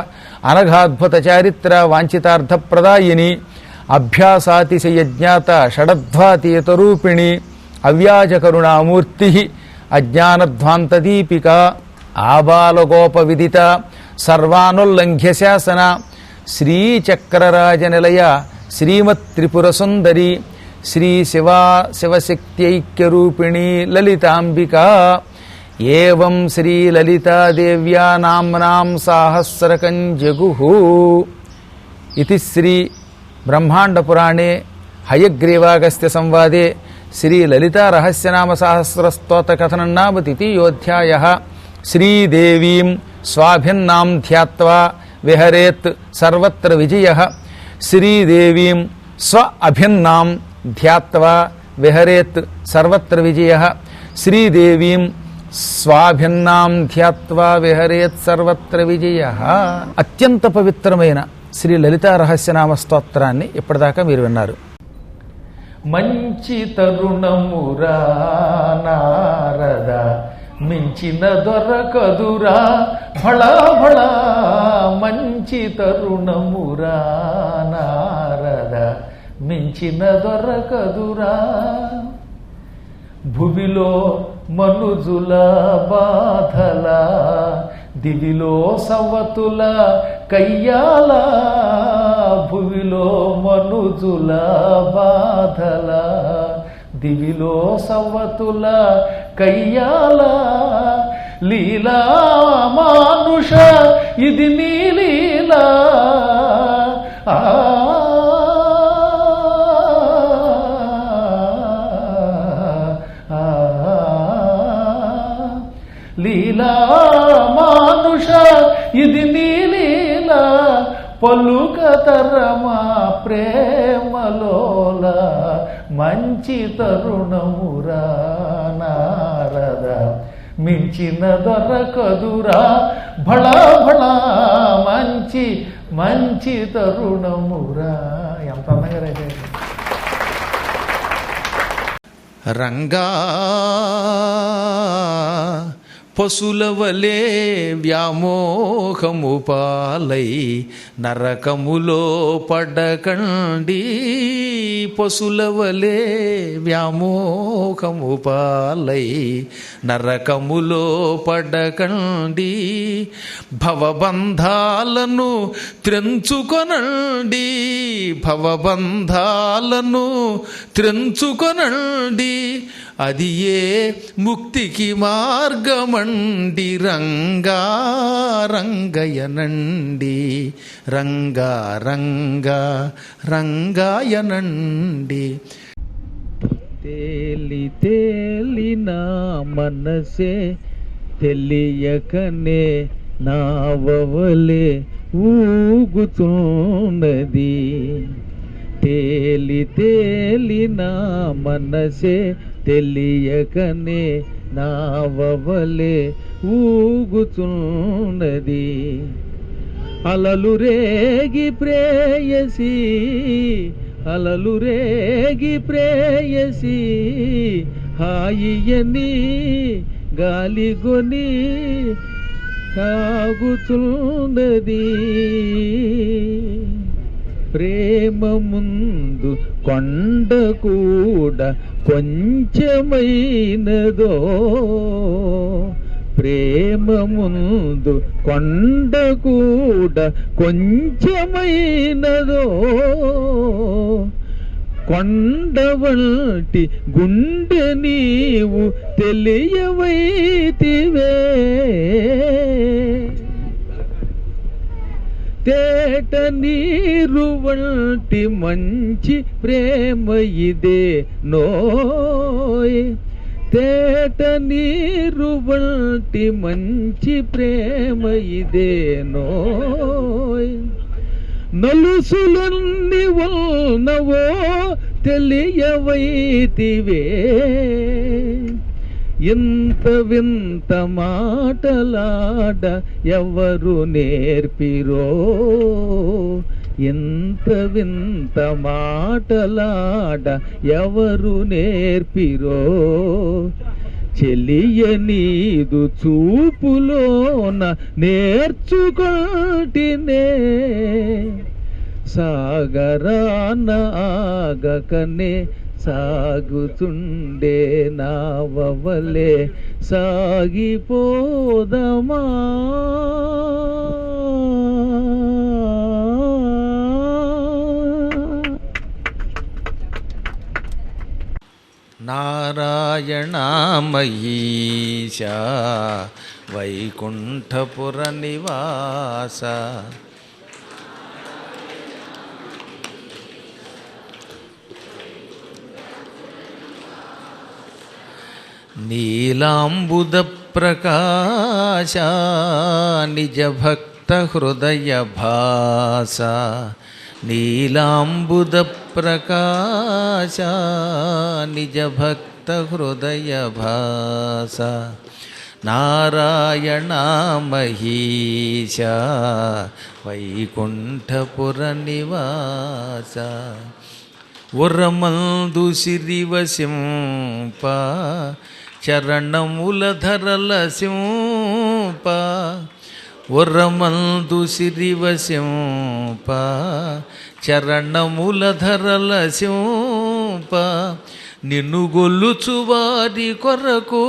అనఘాద్భుత చారిత్ర వాంఛితార్థప్రదాయిని అభ్యాసాతిశయజ్ఞాత షడధ్వాతీయతరూపిణి అవ్యాజకరుణామూర్తి అజ్ఞానధ్వాంతదీపిక ఆబాలగోప విదిత సర్వానుల్లంఘ్య శాసన శ్రీచక్రరాజనిలయ శ్రీమత్త్రిపురసుందరి శ్రీ శివశక్త్యైక్యరూపిణీ లలితాంబిక ఏవం శ్రీ లలితాదేవ్యా నామ్నాం సాహస్రకం జగుః ఇతి శ్రీ బ్రహ్మాండపురాణే హయగ్రీవాగస్త్య సంవాదే శ్రీ లలితా రహస్యనామ సహస్ర స్తోత్ర కథనం నామ ద్వితీయోధ్యాయః శ్రీదేవీం స్వాభిన్నాం ధ్యాత్వా విహరేత్ సర్వత్ర విజయః శ్రీదేవీం స్వ అభిన్నాం ధ్యాత్వా విహరేత్ సర్వత్ర విజయః శ్రీదేవీం స్వాభిన్నాం ధ్యాత్వా విహరేత్ సర్వత్ర విజయః. అత్యంత పవిత్రమైన శ్రీ లలితా రహస్యనామ స్తోత్రాన్ని ఇప్పటిదాకా మీరు విన్నారు. మంచి తరుణమురా నారద మించిన దొరకదురా భళా భళా మంచి తరుణమురా నారద మించిన దొరకదురా భువిలో మనుజుల బాధల దివిలో సవతుల కయ్యాల భువిలో మనుజుల బాధల దివిలో సవతుల కయ్యాల లీలా మానుష ఇది నీ లీలా లీలా మానుష ఇది నీ లీలా పలుకతరమా ప్రేమలోల మంచి తరుణమురా నారద మించిన దొరకదురా భళా భళా మంచి మంచి తరుణమురా. ఎంత అందంగా రైతే రంగా పశులవలే వ్యామోహము పాలై నరకములో పడకండి పశులవలే వ్యామోహము పాలై నరకములో పడకండి భవబంధాలను త్రెంచుకొనండి భవబంధాలను త్రెంచుకొనండి అది ఏ ముక్తికి మార్గమండి రంగా రంగయనండి రంగా రంగా రంగాయనండి. తేలి తేలిన మనసే తెలియకనే నావవలే ఊగుతున్నది. తేలి తేలి నా మనసే తెలియకనే నావవలే ఊగుతున్నది. అలలు రేగి ప్రేయసి, అలలు రేగి ప్రేయసి, హాయియని గాలిగొని సాగుతున్నది. ప్రేమ ముందు కొండ కూడా కొంచెమైనదో, ప్రేమ ముందు కొండ కూడా కొంచెమైనదో, కొండ వంటి గుండె నీవు తెలియవైతివే. తేట నీరు వంటి మంచి ప్రేమ ఇదే నోయ్, తేట నీరు వంటి మంచి ప్రేమ ఇదే నోయ్. నలుసులన్నీ ఉన్నవో తెలియవైతివే. ఇంత వింత మాటలాడ ఎవరు నేర్పిరో, ఇంత వింత మాటలాడ ఎవరు నేర్పిరో. చెలియ నీదు చూపులోన నేర్చుకొంటినే, సాగరాన ఆగకనే సాగుతుండే నావవలే సాగిపోదమా. నారాయణమయీశా వైకుంఠపుర నివాస, నీలాంబుద ప్రకాశ నిజ భక్త హృదయ భాస, నీలాంబుద ప్రకాశ నిజ భక్త హృదయ భాస. నారాయణ మహీశ వైకుంఠపుర నివాస. ఉరమందు సిరివసింప చరణముల ధరల సింప, ఉరమందు సిరివసింప చరణముల ధరల సింప. నిన్ను గొల్లుచు వారి కొరకు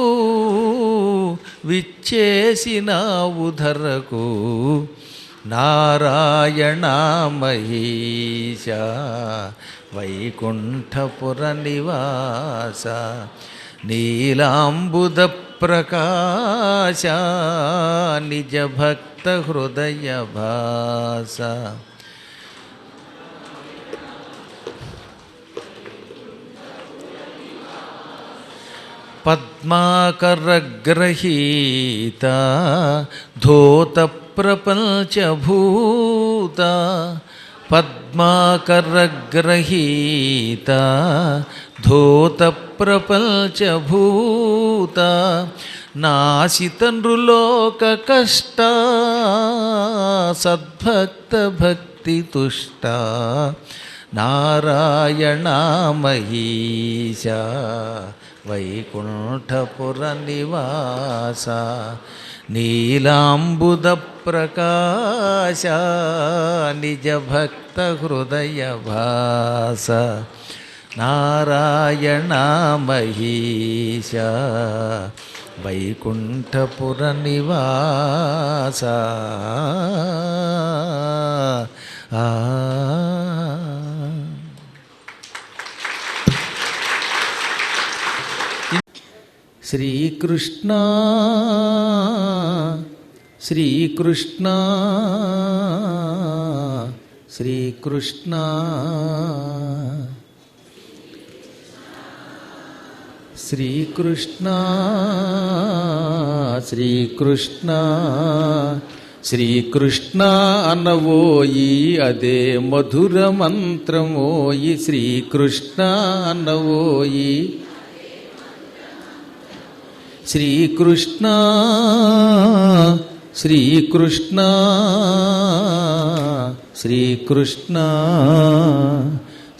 విచ్చేసినావు ధరకు. నారాయణ మహీశ వైకుంఠపుర నివాస. నీలాంబుద ప్రకాశ నిజ భక్త హృదయ భాస. పద్మాకరగ్రహీత ధోత ప్రపంచభూత, పద్మాకరగ్రహీత ధోత ప్రపంచభూత. నాశిత నృలోక కష్ట సద్భక్త భక్తి తుష్ట. నారాయణ మహీశ వైకుంఠపుర నివాస. నీలాంబుద ప్రకాశ నిజ భక్త హృదయ భాస. నారాయణ మహీశ వైకుంఠపుర నివాస. శ్రీకృష్ణ శ్రీకృష్ణ శ్రీకృష్ణ శ్రీకృష్ణ శ్రీకృష్ణ శ్రీకృష్ణ అనవోయి అదే మధుర మంత్రమోయి శ్రీకృష్ణ అనవోయి శ్రీకృష్ణ శ్రీకృష్ణ శ్రీకృష్ణ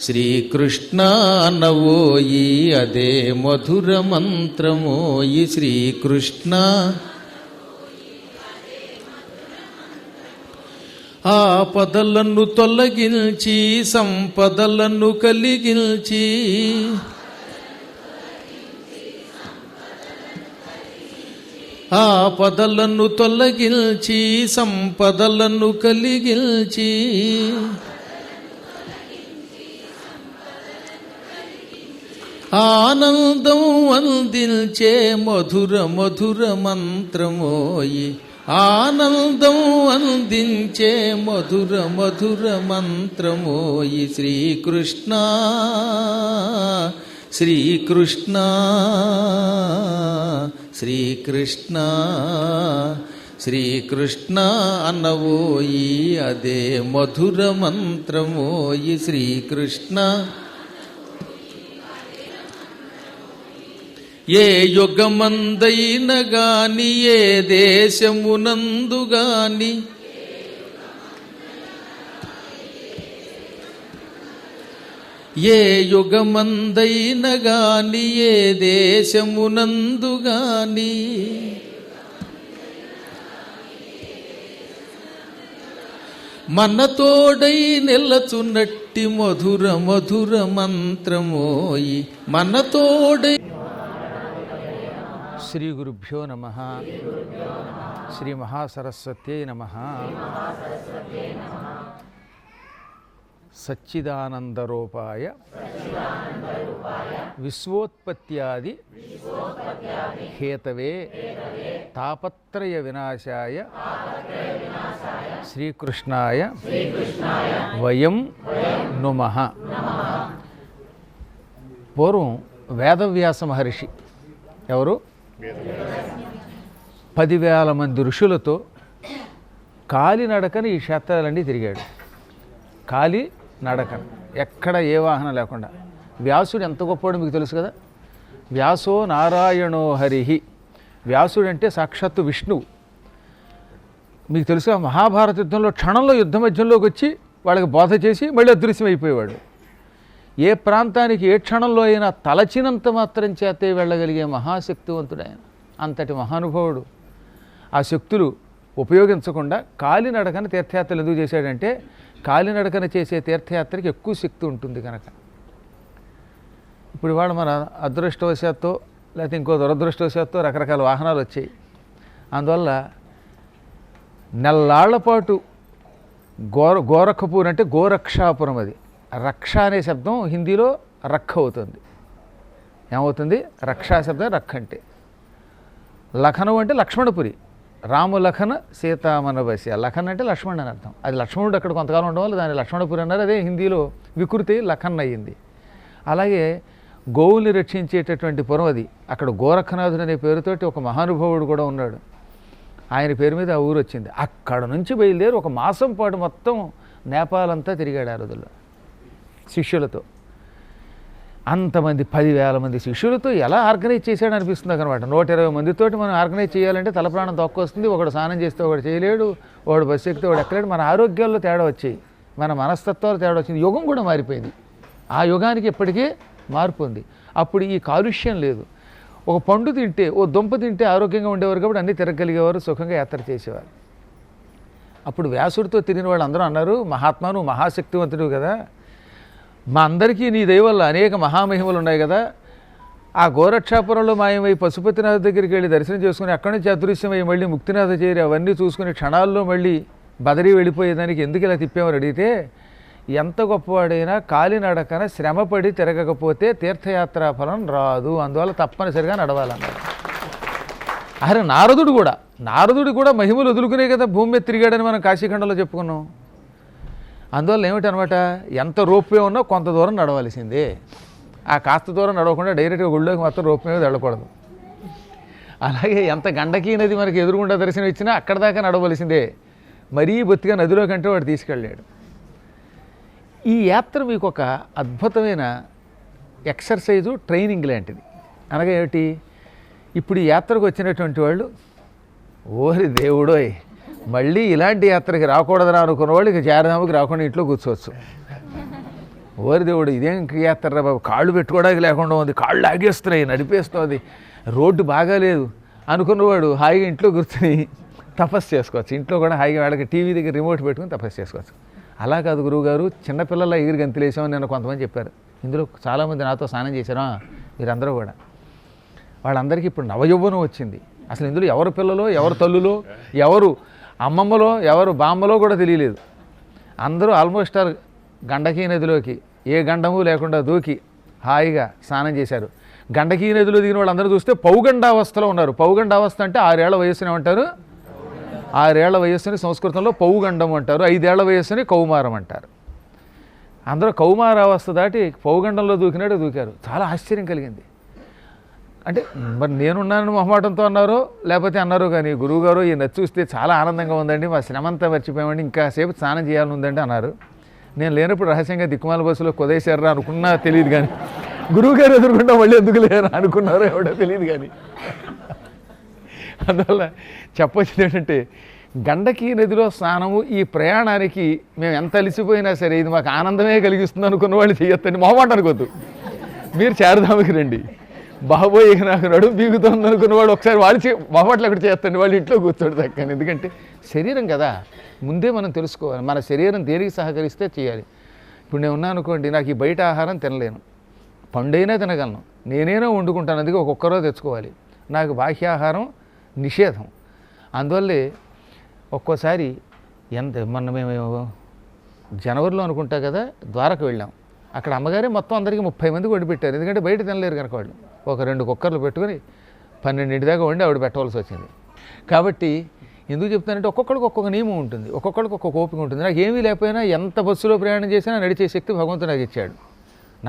శ్రీకృష్ణ అనవోయి అదే మధుర మంత్రమోయి శ్రీకృష్ణ ఆపదలను తొలగించి సంపదలను కలిగించి ఆపదలను తొలగించి సంపదలను కలిగించి ఆనందం అందించే మధుర మధుర మంత్రమోయి ఆనందం అందించే మధుర మధుర మంత్రమోయి శ్రీకృష్ణ శ్రీకృష్ణ శ్రీకృష్ణ శ్రీకృష్ణ అనవోయి అదే మధుర మంత్రమోయి శ్రీకృష్ణ ఏ యుగమందైన గాని ఏ దేశమునందు గాని ఏ యుగమందైన గాని ఏ దేశమునందు గాని మన తోడై నిలచునట్టి మధుర మధుర మంత్రమోయి మన తోడై. శ్రీ గురుభ్యో నమః. శ్రీ మహాసరస్వత్యై నమః. సచ్చిదానందరూపాయ విశ్వోత్పత్యాది హేతవే తాపత్రయ వినాశాయ శ్రీకృష్ణాయ వయం నుమః. పూర్వం వేదవ్యాస మహర్షి ఎవరు 10,000 మంది ఋషులతో కాలినడకని ఈ క్షేత్రాలన్నీ తిరిగాడు. కాలి నడకన, ఎక్కడ ఏ వాహనం లేకుండా. వ్యాసుడు ఎంత గొప్పవాడు మీకు తెలుసు కదా. వ్యాసో నారాయణో హరిహి. వ్యాసుడు అంటే సాక్షాత్తు విష్ణువు. మీకు తెలుసుగా, మహాభారత యుద్ధంలో క్షణంలో యుద్ధ మధ్యంలోకి వచ్చి వాళ్ళకి బోధ చేసి మళ్ళీ అదృశ్యం అయిపోయేవాడు. ఏ ప్రాంతానికి ఏ క్షణంలో అయినా తలచినంత మాత్రం చేతే వెళ్ళగలిగే మహాశక్తివంతుడు ఆయన. అంతటి మహానుభావుడు. ఆ శక్తులు ఉపయోగించకుండా కాలినడకన తీర్థయాత్రలు ఎందుకు చేశాడంటే, కాలినడకన చేసే తీర్థయాత్రకి ఎక్కువ శక్తి ఉంటుంది కనుక. ఇప్పుడు ఇవాళ మన అదృష్టవశాత్తు లేకపోతే ఇంకో దురదృష్టవశాత్తు రకరకాల వాహనాలు వచ్చాయి. అందువల్ల నెల్లాళ్ల పాటు గోరఖపూర్ అంటే గోరక్షాపురం, అది రక్ష అనే శబ్దం హిందీలో రఖ అవుతుంది. ఏమవుతుంది? రక్షా శబ్దం రఖ అంటే. లఖనవు అంటే లక్ష్మణపురి. రాములఖన సీతామనవశ్య. లఖన్ అంటే లక్ష్మణ్ అని అర్థం. అది లక్ష్మణుడు అక్కడ కొంతకాలం ఉండడం వల్ల దాన్ని లక్ష్మణపురి అన్నారు. అదే హిందీలో వికృతి లఖన్ అయ్యింది. అలాగే గోవుల్ని రక్షించేటటువంటి పురం అది. అక్కడ గోరఖనాథుడు అనే పేరుతోటి ఒక మహానుభావుడు కూడా ఉన్నాడు. ఆయన పేరు మీద ఆ ఊరు వచ్చింది. అక్కడ నుంచి బయలుదేరి 1 మాసం పాటు మొత్తం నేపాల్ అంతా తిరిగాడు ఆ రోజుల్లో శిష్యులతో. అంతమంది 10,000 మంది శిష్యులతో ఎలా ఆర్గనైజ్ చేశాడు అనిపిస్తుంది అనమాట. 120 మందితోటి మనం ఆర్గనైజ్ చేయాలంటే తల ప్రాణం తక్కువస్తుంది. ఒకడు స్నానం చేస్తే ఒకడు చేయలేడు, ఒకడు బస్సు ఎక్కితే ఒకడు ఎక్కలేడు. మన ఆరోగ్యాల్లో తేడా వచ్చాయి, మన మనస్తత్వాలు తేడా వచ్చింది. యుగం కూడా మారిపోయింది. ఆ యుగానికి ఇప్పటికే మార్పు ఉంది. అప్పుడు ఈ కాలుష్యం లేదు. ఒక పండు తింటే, ఓ దుంప తింటే ఆరోగ్యంగా ఉండేవారు కాబట్టి అన్నీ తిరగలిగేవారు, సుఖంగా యాత్ర చేసేవారు. అప్పుడు వ్యాసుడితో తిరిగిన వాళ్ళు అందరూ అన్నారు, మహాత్మా నువ్వు మహాశక్తివంతుడు కదా, మా అందరికీ నీ దయ వల్ల అనేక మహామహిమలు ఉన్నాయి కదా. ఆ గోరక్షాపురంలో మాయమై పశుపతినాథ దగ్గరికి వెళ్ళి దర్శనం చేసుకుని అక్కడి నుంచి అదృశ్యమై మళ్ళీ ముక్తినాథ చేరి అవన్నీ చూసుకుని క్షణాల్లో మళ్ళీ బదరీ వెళ్ళిపోయేదానికి ఎందుకు ఇలా తిప్పామని అడిగితే, ఎంత గొప్పవాడైనా కాలినడకన శ్రమపడి తిరగకపోతే తీర్థయాత్రా ఫలం రాదు, అందువల్ల తప్పనిసరిగా నడవాలన్నారు. అరే నారదుడు కూడా మహిమలు వదులుకునే కదా భూమి మీద తిరిగాడని మనం కాశీఖండంలో చెప్పుకున్నాం. అందువల్ల ఏమిటనమాట, ఎంత రోప్వే ఉన్నా కొంత దూరం నడవలసిందే. ఆ కాస్త దూరం నడవకుండా డైరెక్ట్గా గుళ్ళోకి మాత్రం రోప్ మీద వెళ్ళకూడదు. అలాగే ఎంత గండకీ నది మనకి ఎదురుగుండా దర్శనం ఇచ్చినా అక్కడ దాకా నడవలసిందే. మరీ బొత్తిగా నదిలో కంటే వాడు తీసుకెళ్ళాడు. ఈ యాత్ర మీకు ఒక అద్భుతమైన ఎక్సర్సైజు, ట్రైనింగ్ లాంటిది. అనగా ఏమిటి, ఇప్పుడు ఈ యాత్రకు వచ్చినటువంటి వాళ్ళు ఓరి దేవుడోయ్ మళ్ళీ ఇలాంటి యాత్రకి రాకూడదని అనుకున్న వాళ్ళు ఇక చార్ధామకి రాకుండా ఇంట్లో కూర్చోవచ్చు. ఓరి దేవుడు ఇదేం యాత్ర రా బాబు, కాళ్ళు పెట్టుకోవడానికి లేకుండా ఉంది, కాళ్ళు లాగేస్తున్నాయి, నడిపేస్తుంది, రోడ్డు బాగాలేదు అనుకున్నవాడు హాయిగా ఇంట్లో కూర్చొని తపస్సు చేసుకోవచ్చు. ఇంట్లో కూడా హాయిగా వాళ్ళకి టీవీ దగ్గర రిమోట్ పెట్టుకుని తపస్సు చేసుకోవచ్చు. అలా కాదు గురువుగారు, చిన్నపిల్లల ఎగిరి గంతులేసామని నేను కొంతమంది చెప్పారు. ఇందులో చాలామంది నాతో స్నానం చేశారా మీరందరూ కూడా. వాళ్ళందరికీ ఇప్పుడు నవయౌవనం వచ్చింది. అసలు ఇందులో ఎవరు పిల్లలో, ఎవరు తల్లులో, ఎవరు అమ్మమ్మలో, ఎవరు బామ్మలో కూడా తెలియలేదు. అందరూ ఆల్మోస్ట్ ఆల్ గండకీ నదిలోకి ఏ గండము లేకుండా దూకి హాయిగా స్నానం చేశారు. గండకీ నదిలో దిగిన వాళ్ళందరూ చూస్తే పౌగండావస్థలో ఉన్నారు. పౌగండావస్థ అంటే 6 ఏళ్ల వయస్సుని ఏమంటారు? 6 ఏళ్ల వయస్సుని సంస్కృతంలో పౌగండం అంటారు. 5 ఏళ్ల వయస్సుని కౌమారం అంటారు. అందరూ కౌమారావస్థ దాటి పౌగండంలో దూకినాడు దూకారు. చాలా ఆశ్చర్యం కలిగింది. అంటే మరి నేనున్నాను మొహమాటంతో అన్నారో లేకపోతే అన్నారో కానీ గురువుగారు ఈ నచ్చి చూస్తే చాలా ఆనందంగా ఉందండి, మా శ్రమంతా మర్చిపోయామండి, ఇంకా సేపు స్నానం చేయాలని ఉందండి అన్నారు. నేను లేనప్పుడు రహస్యంగా దిక్కుమాల బస్సులో కుదేశారా అనుకున్నా తెలియదు కానీ గురువుగారు ఎదురుకుండా మళ్ళీ ఎందుకు లేరు అనుకున్నారో ఎవడో తెలియదు కానీ. అందువల్ల చెప్పొచ్చింది ఏంటంటే గండకీ నదిలో స్నానము ఈ ప్రయాణానికి మేము ఎంత అలిసిపోయినా సరే ఇది మాకు ఆనందమే కలిగిస్తుంది అనుకున్న వాళ్ళు చేయొద్దండి, మొహమాట అనుకోద్దు. మీరు చారుధామకి రండి, బాబోయ్ ఇక నాకు నడుము బీగుతుంది అనుకున్నవాడు ఒకసారి వాళ్ళు మొహమాటలు ఎక్కడ చేస్తండి, వాళ్ళు ఇంట్లో కూర్చోడు దక్కని. ఎందుకంటే శరీరం కదా, ముందే మనం తెలుసుకోవాలి మన శరీరం దేనికి సహకరిస్తే చేయాలి. ఇప్పుడు నేను ఉన్నాను అనుకోండి, నాకు ఈ బయట ఆహారం తినలేను, పండైనా తినగలను, నేనేనో వండుకుంటాను, అందుకే ఒక్కొక్కరో తెచ్చుకోవాలి. నాకు బాహ్యాహారం నిషేధం. అందువల్లే ఒక్కోసారి మొన్న మేము జనవరిలో అనుకుంటా కదా ద్వారకు వెళ్ళాం. అక్కడ అమ్మగారే మొత్తం అందరికీ 30 మందికి వండి పెట్టారు. ఎందుకంటే బయట తినలేరు కనుక వాళ్ళు. ఒక 2 కుక్కర్లు పెట్టుకొని 12 దాకా వండి ఆవిడ పెట్టవలసి వచ్చింది. కాబట్టి ఎందుకు చెప్తానంటే ఒక్కొక్కడికి ఒక్కొక్క నియమం ఉంటుంది, ఒక్కొక్కడికి ఒక్కొక్క ఓపిక ఉంటుంది. నాకు ఏమీ లేకపోయినా ఎంత బస్సులో ప్రయాణం చేసినా నడిచే శక్తి భగవంతుడు నాకు ఇచ్చాడు.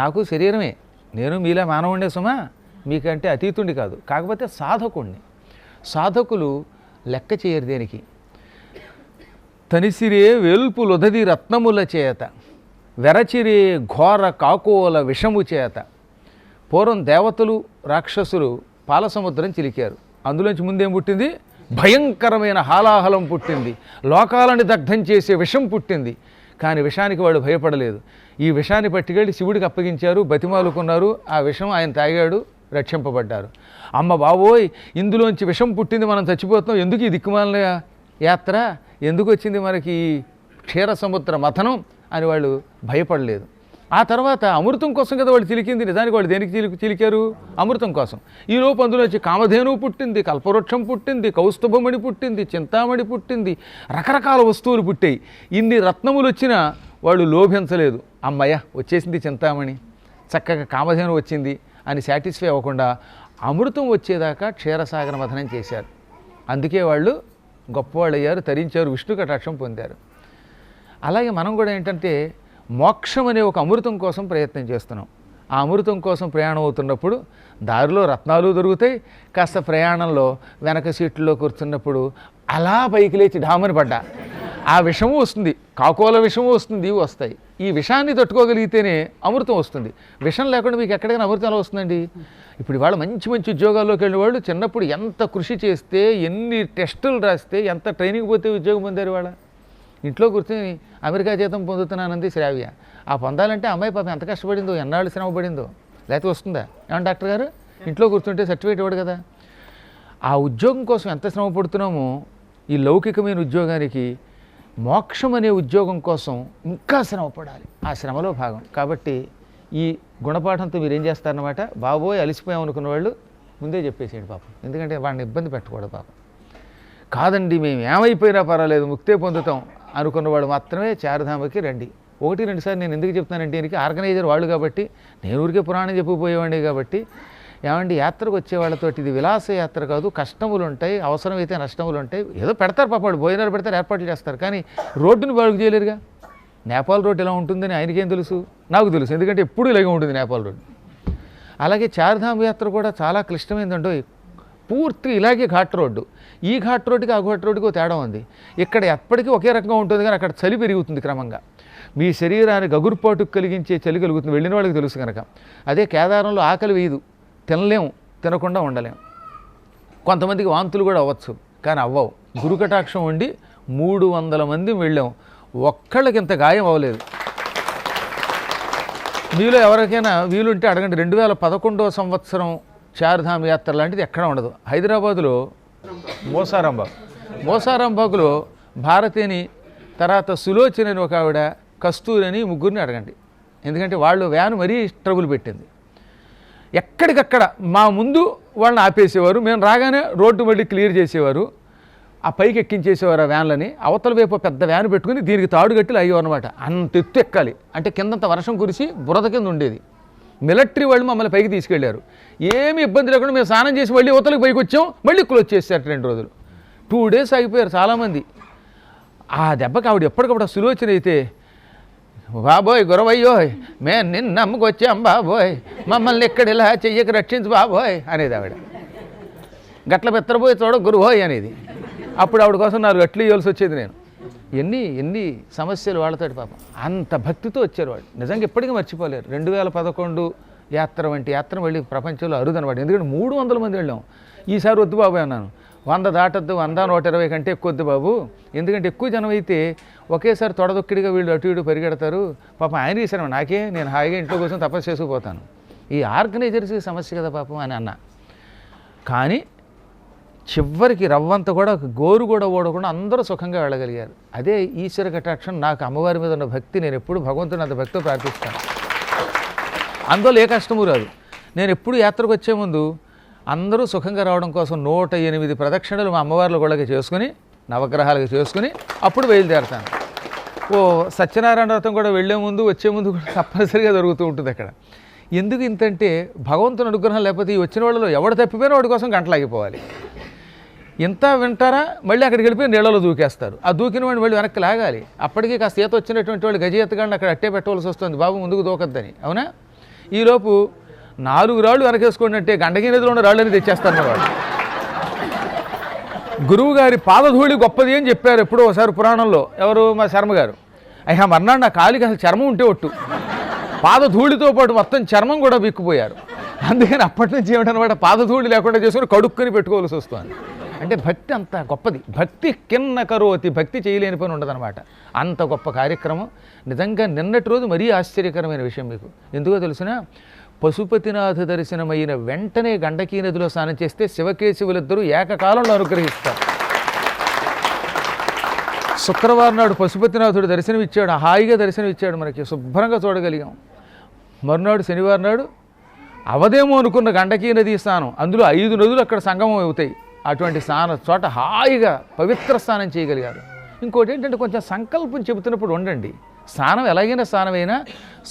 నాకు శరీరమే, నేను మీలా మానవుండే సుమా, మీకంటే అతీతుండి కాదు, కాకపోతే సాధకుణ్ణి. సాధకులు లెక్క చేయరు దేనికి. తనిసిరే వెల్పులొదది రత్నముల చేత వెరచిరే ఘోర కాకోల విషము చేత. పూర్వం దేవతలు రాక్షసులు పాలసముద్రం చిలికారు. అందులోంచి ముందేం పుట్టింది? భయంకరమైన హాలాహలం పుట్టింది, లోకాలని దగ్ధం చేసే విషం పుట్టింది. కానీ విషానికి వాడు భయపడలేదు. ఈ విషాన్ని పట్టుకెళ్ళి శివుడికి అప్పగించారు, బతిమాలుకున్నారు. ఆ విషం ఆయన తాగాడు, రక్షింపబడ్డారు. అమ్మ బాబోయ్ ఇందులోంచి విషం పుట్టింది, మనం చచ్చిపోతున్నాం, ఎందుకు ఈ దిక్కుమాల యాత్ర, ఎందుకు వచ్చింది మనకి క్షీర సముద్ర మథనం అని వాళ్ళు భయపడలేదు. ఆ తర్వాత అమృతం కోసం కదా వాళ్ళు చిలికింది. నిజానికి వాళ్ళు దేనికి చిలికారు? అమృతం కోసం. ఈలోపు అందులోంచి కామధేనువు పుట్టింది, కల్పవృక్షం పుట్టింది, కౌస్తుభమణి పుట్టింది, చింతామణి పుట్టింది, రకరకాల వస్తువులు పుట్టాయి. ఇన్ని రత్నములు వచ్చినా వాళ్ళు లోభించలేదు. అమ్మయ్య వచ్చేసింది చింతామణి, చక్కగా కామధేను వచ్చింది అని సాటిస్ఫై అవ్వకుండా అమృతం వచ్చేదాకా క్షీరసాగర మథనం చేశారు. అందుకే వాళ్ళు గొప్పవాళ్ళు అయ్యారు, తరించారు, విష్ణు కటాక్షం పొందారు. అలాగే మనం కూడా ఏంటంటే మోక్షం అనే ఒక అమృతం కోసం ప్రయత్నం చేస్తున్నాం. ఆ అమృతం కోసం ప్రయాణం అవుతున్నప్పుడు దారిలో రత్నాలు దొరుకుతాయి. కాస్త ప్రయాణంలో వెనక సీట్లో కూర్చున్నప్పుడు అలా పైకి లేచి ఢామని పడ్డా ఆ విషము వస్తుంది, కాకోల విషము వస్తుంది, ఇవి వస్తాయి. ఈ విషాన్ని తట్టుకోగలిగితేనే అమృతం వస్తుంది. విషం లేకుండా మీకు ఎక్కడికైనా అమృతం ఎలా వస్తుందండి? ఇప్పుడు ఇవాళ మంచి మంచి ఉద్యోగాల్లోకి వెళ్ళిన వాళ్ళు చిన్నప్పుడు ఎంత కృషి చేస్తే, ఎన్ని టెస్టులు రాస్తే, ఎంత ట్రైనింగ్ పోతే ఉద్యోగం పొందారు. వాళ్ళ ఇంట్లో కూర్చొని అమెరికా జీతం పొందుతున్నానంది శ్రావ్య. ఆ పొందాలంటే అమ్మాయి పాపం ఎంత కష్టపడిందో, ఎన్నాళ్ళు శ్రమ పడిందో, లేకపోతే వస్తుందా? ఏమన్నా డాక్టర్ గారు ఇంట్లో కూర్చుంటే సర్టిఫికేట్ ఇవ్వడు కదా. ఆ ఉద్యోగం కోసం ఎంత శ్రమ పడుతున్నామో ఈ లౌకికమైన ఉద్యోగానికి మోక్షం అనే ఉద్యోగం కోసం ఇంకా శ్రమ పడాలి. ఆ శ్రమలో భాగం. కాబట్టి ఈ గుణపాఠంతో మీరు ఏం చేస్తారన్నమాట, బాబోయ్ అలిసిపోయాం అనుకున్న వాళ్ళు ముందే చెప్పేసేయండి పాపం. ఎందుకంటే వాడిని ఇబ్బంది పెట్టకూడదు పాపం. కాదండి మేము ఏమైపోయినా పర్వాలేదు ముక్తే పొందుతాం అనుకున్నవాడు మాత్రమే చారుధామకి రండి. 1-2 సార్లు నేను ఎందుకు చెప్తానంటే దీనికి ఆర్గనైజర్ వాళ్ళు కాబట్టి, నేను ఊరికే పురాణం చెప్పిపోయేవాడిని కాబట్టి. ఏమండి యాత్రకు వచ్చే వాళ్ళతోటి ఇది విలాస యాత్ర కాదు, కష్టములు ఉంటాయి, అవసరమైతే నష్టములు ఉంటాయి. ఏదో పెడతారు పాప వాళ్ళు, భోజనాలు పెడతారు, ఏర్పాట్లు చేస్తారు, కానీ రోడ్డుని బాగు చేయలేరుగా. నేపాల్ రోడ్డు ఎలా ఉంటుందని ఆయనకేం తెలుసు, నాకు తెలుసు, ఎందుకంటే ఎప్పుడు ఇలాగే ఉంటుంది నేపాల్ రోడ్డు. అలాగే చార్ధామ్ యాత్ర కూడా చాలా క్లిష్టమైందండో. పూర్తి ఇలాగే ఘాట్ రోడ్డు. ఈ ఘాట్ రోడ్డుకి ఆ ఘాట్ రోడ్డుకి తేడా ఉంది. ఇక్కడ ఎప్పటికీ ఒకే రకంగా ఉంటుంది, కానీ అక్కడ చలి పెరుగుతుంది క్రమంగా. మీ శరీరానికి గగురుపాటుకు కలిగించే చలి కలుగుతుంది, వెళ్ళిన వాళ్ళకి తెలుసు కనుక. అదే కేదారంలో ఆకలి వేయదు, తినలేము, తినకుండా ఉండలేము. కొంతమందికి వాంతులు కూడా అవ్వచ్చు, కానీ అవ్వవు. గురుకటాక్షం ఉండి 300 మంది వెళ్ళాం, ఒక్కళ్ళకి ఇంత గాయం అవ్వలేదు. మీలో ఎవరికైనా వీలుంటే అడగండి. 2011వ సంవత్సరం చార్ధామ్ యాత్ర లాంటిది ఎక్కడ ఉండదు. హైదరాబాదులో మోసారాంబాగులో భారతిని, తర్వాత సులోచన అని ఒక ఆవిడ, కస్తూరి అని ముగ్గురిని అడగండి. ఎందుకంటే వాళ్ళు వ్యాన్ మరీ ట్రబుల్ పెట్టింది. ఎక్కడికక్కడ మా ముందు వాళ్ళని ఆపేసేవారు, మేము రాగానే రోడ్డు మళ్ళీ క్లియర్ చేసేవారు, ఆ పైకి ఎక్కించేసేవారు ఆ వ్యాన్లని. అవతల వైపు పెద్ద వ్యాన్ పెట్టుకుని దీనికి తాడు కట్టి అయ్యేవన్నమాట. అంత ఎత్తు ఎక్కాలి అంటే కిందంత వర్షం కురిసి బురద కింద ఉండేది. మిలిటరీ వాళ్ళు మమ్మల్ని పైకి తీసుకెళ్లారు. ఏమి ఇబ్బంది లేకుండా మేము స్నానం చేసి మళ్ళీ అవతలకి పైకి వచ్చాం, మళ్ళీ క్లోజ్ చేశారు 2 రోజులు. 2 డేస్ ఆగిపోయారు చాలామంది. ఆ దెబ్బకి ఆవిడ ఎప్పటికప్పుడు సులోచన అయితే, బాబోయ్ గురవయ్యోయ్, మేము నిన్ను నమ్ముకొచ్చాం బాబోయ్, మమ్మల్ని ఎక్కడ ఇలా చెయ్యక రక్షించు బాబోయ్ అనేది ఆవిడ. గట్ల బెత్తరపోయి చూడ గురువోయ్ అనేది. అప్పుడు ఆవిడ కోసం 4 గట్లు ఇవ్వాల్సి వచ్చేది నేను. ఎన్ని సమస్యలు వాళ్ళతోటి పాపం. అంత భక్తితో వచ్చారు వాళ్ళు. నిజంగా ఎప్పటికీ మర్చిపోలేరు. 2011 యాత్ర వంటి యాత్ర వెళ్ళి ప్రపంచంలో అరుదనమాట. ఎందుకంటే 300 మంది వెళ్ళాం. ఈసారి వద్దు బాబు అన్నాను. 100 దాటద్దు, 100, 120 కంటే ఎక్కువ వద్దు బాబు. ఎందుకంటే ఎక్కువ జనం అయితే ఒకేసారి తొడదొక్కిడిగా వీళ్ళు అటు ఇటు పరిగెడతారు. పాపం ఆయన చేశాను, నాకే, నేను హాయిగా ఇంట్లో కోసం తపస్సు చేసుకుపోతాను. ఈ ఆర్గనైజర్స్కి సమస్య కదా పాపం అని అన్నా. కానీ చివరికి రవ్వంత కూడా గోరు కూడా ఓడకుండా అందరూ సుఖంగా వెళ్ళగలిగారు. అదే ఈశ్వర కటాక్షం. నాకు అమ్మవారి మీద ఉన్న భక్తి, నేను ఎప్పుడు భగవంతుని అంత భక్తితో ప్రార్థిస్తాను. అందులో ఏ కష్టము రాదు. నేను ఎప్పుడు యాత్రకు వచ్చే ముందు అందరూ సుఖంగా రావడం కోసం 108 ప్రదక్షిణలు మా అమ్మవార్ల గొళ్ళకి చేసుకుని, నవగ్రహాలకి చేసుకుని అప్పుడు బయలుదేరతాను. సత్యనారాయణ వ్రతం కూడా వెళ్ళే ముందు వచ్చే ముందు కూడా తప్పనిసరిగా జరుగుతూ ఉంటుంది అక్కడ. ఎందుకు ఇంతంటే భగవంతుని అనుగ్రహం లేకపోతే ఈ వచ్చిన వాళ్ళలో ఎవడు తప్పిపోయినా వాడి కోసం గంటలాగిపోవాలి. ఇంత వింటారా, మళ్ళీ అక్కడికి వెళ్ళిపోయి నీళ్ళలో దూకేస్తారు. ఆ దూకిన వాడిని మళ్ళీ వెనక్కి లాగాలి. అప్పటికీ కాస్త ఈత వచ్చినటువంటి వాళ్ళు గజఈతగాడిని అక్కడ అట్టే పెట్టవలసి వస్తుంది, బాబు ముందుకు దూకద్దని. అవునా? ఈలోపు 4 రాళ్ళు వెనకేసుకోండి అంటే గండకి నదిలో ఉన్న రాళ్ళని తెచ్చేస్తారు వాళ్ళు. గురువు గారి పాదధూళి గొప్పది అని చెప్పారు ఎప్పుడో ఒకసారి పురాణంలో. ఎవరు? మా శర్మ గారు. అయ్యా మర్నాడు నా కాలికి అసలు చర్మం ఉంటే ఒట్టు, పాదధూళితో పాటు మొత్తం చర్మం కూడా బిక్కుపోయారు. అందుకని అప్పటి నుంచి ఏమిటనమాట, పాదధూళి లేకుండా చేసుకుని కడుక్కుని పెట్టుకోవాల్సి వస్తుంది. అంటే భక్తి అంత గొప్పది. భక్తి కిన్న కరోతి, భక్తి చేయలేని పని ఉండదన్నమాట. అంత గొప్ప కార్యక్రమం. నిజంగా నిన్నటి రోజు మరీ ఆశ్చర్యకరమైన విషయం మీకు ఎందుకో తెలిసిన, పశుపతినాథ దర్శనమైన వెంటనే గండకీ నదిలో స్నానం చేస్తే శివకేశవులిద్దరూ ఏకకాలంలో అనుగ్రహిస్తారు. శుక్రవారం నాడు పశుపతినాథుడు దర్శనం ఇచ్చాడు, హాయిగా దర్శనం ఇచ్చాడు, మనకి శుభ్రంగా చూడగలిగాం. మరునాడు శనివారం నాడు అవదేమో అనుకున్న గండకీ నది స్నానం, అందులో 5 నదులు అక్కడ సంగమం అవుతాయి. అటువంటి చోట హాయిగా పవిత్ర స్నానం చేయగలిగారు. ఇంకోటి ఏంటంటే కొంచెం సంకల్పం చెబుతున్నప్పుడు ఉండండి. స్నానం ఎలాగైనా స్నానమైనా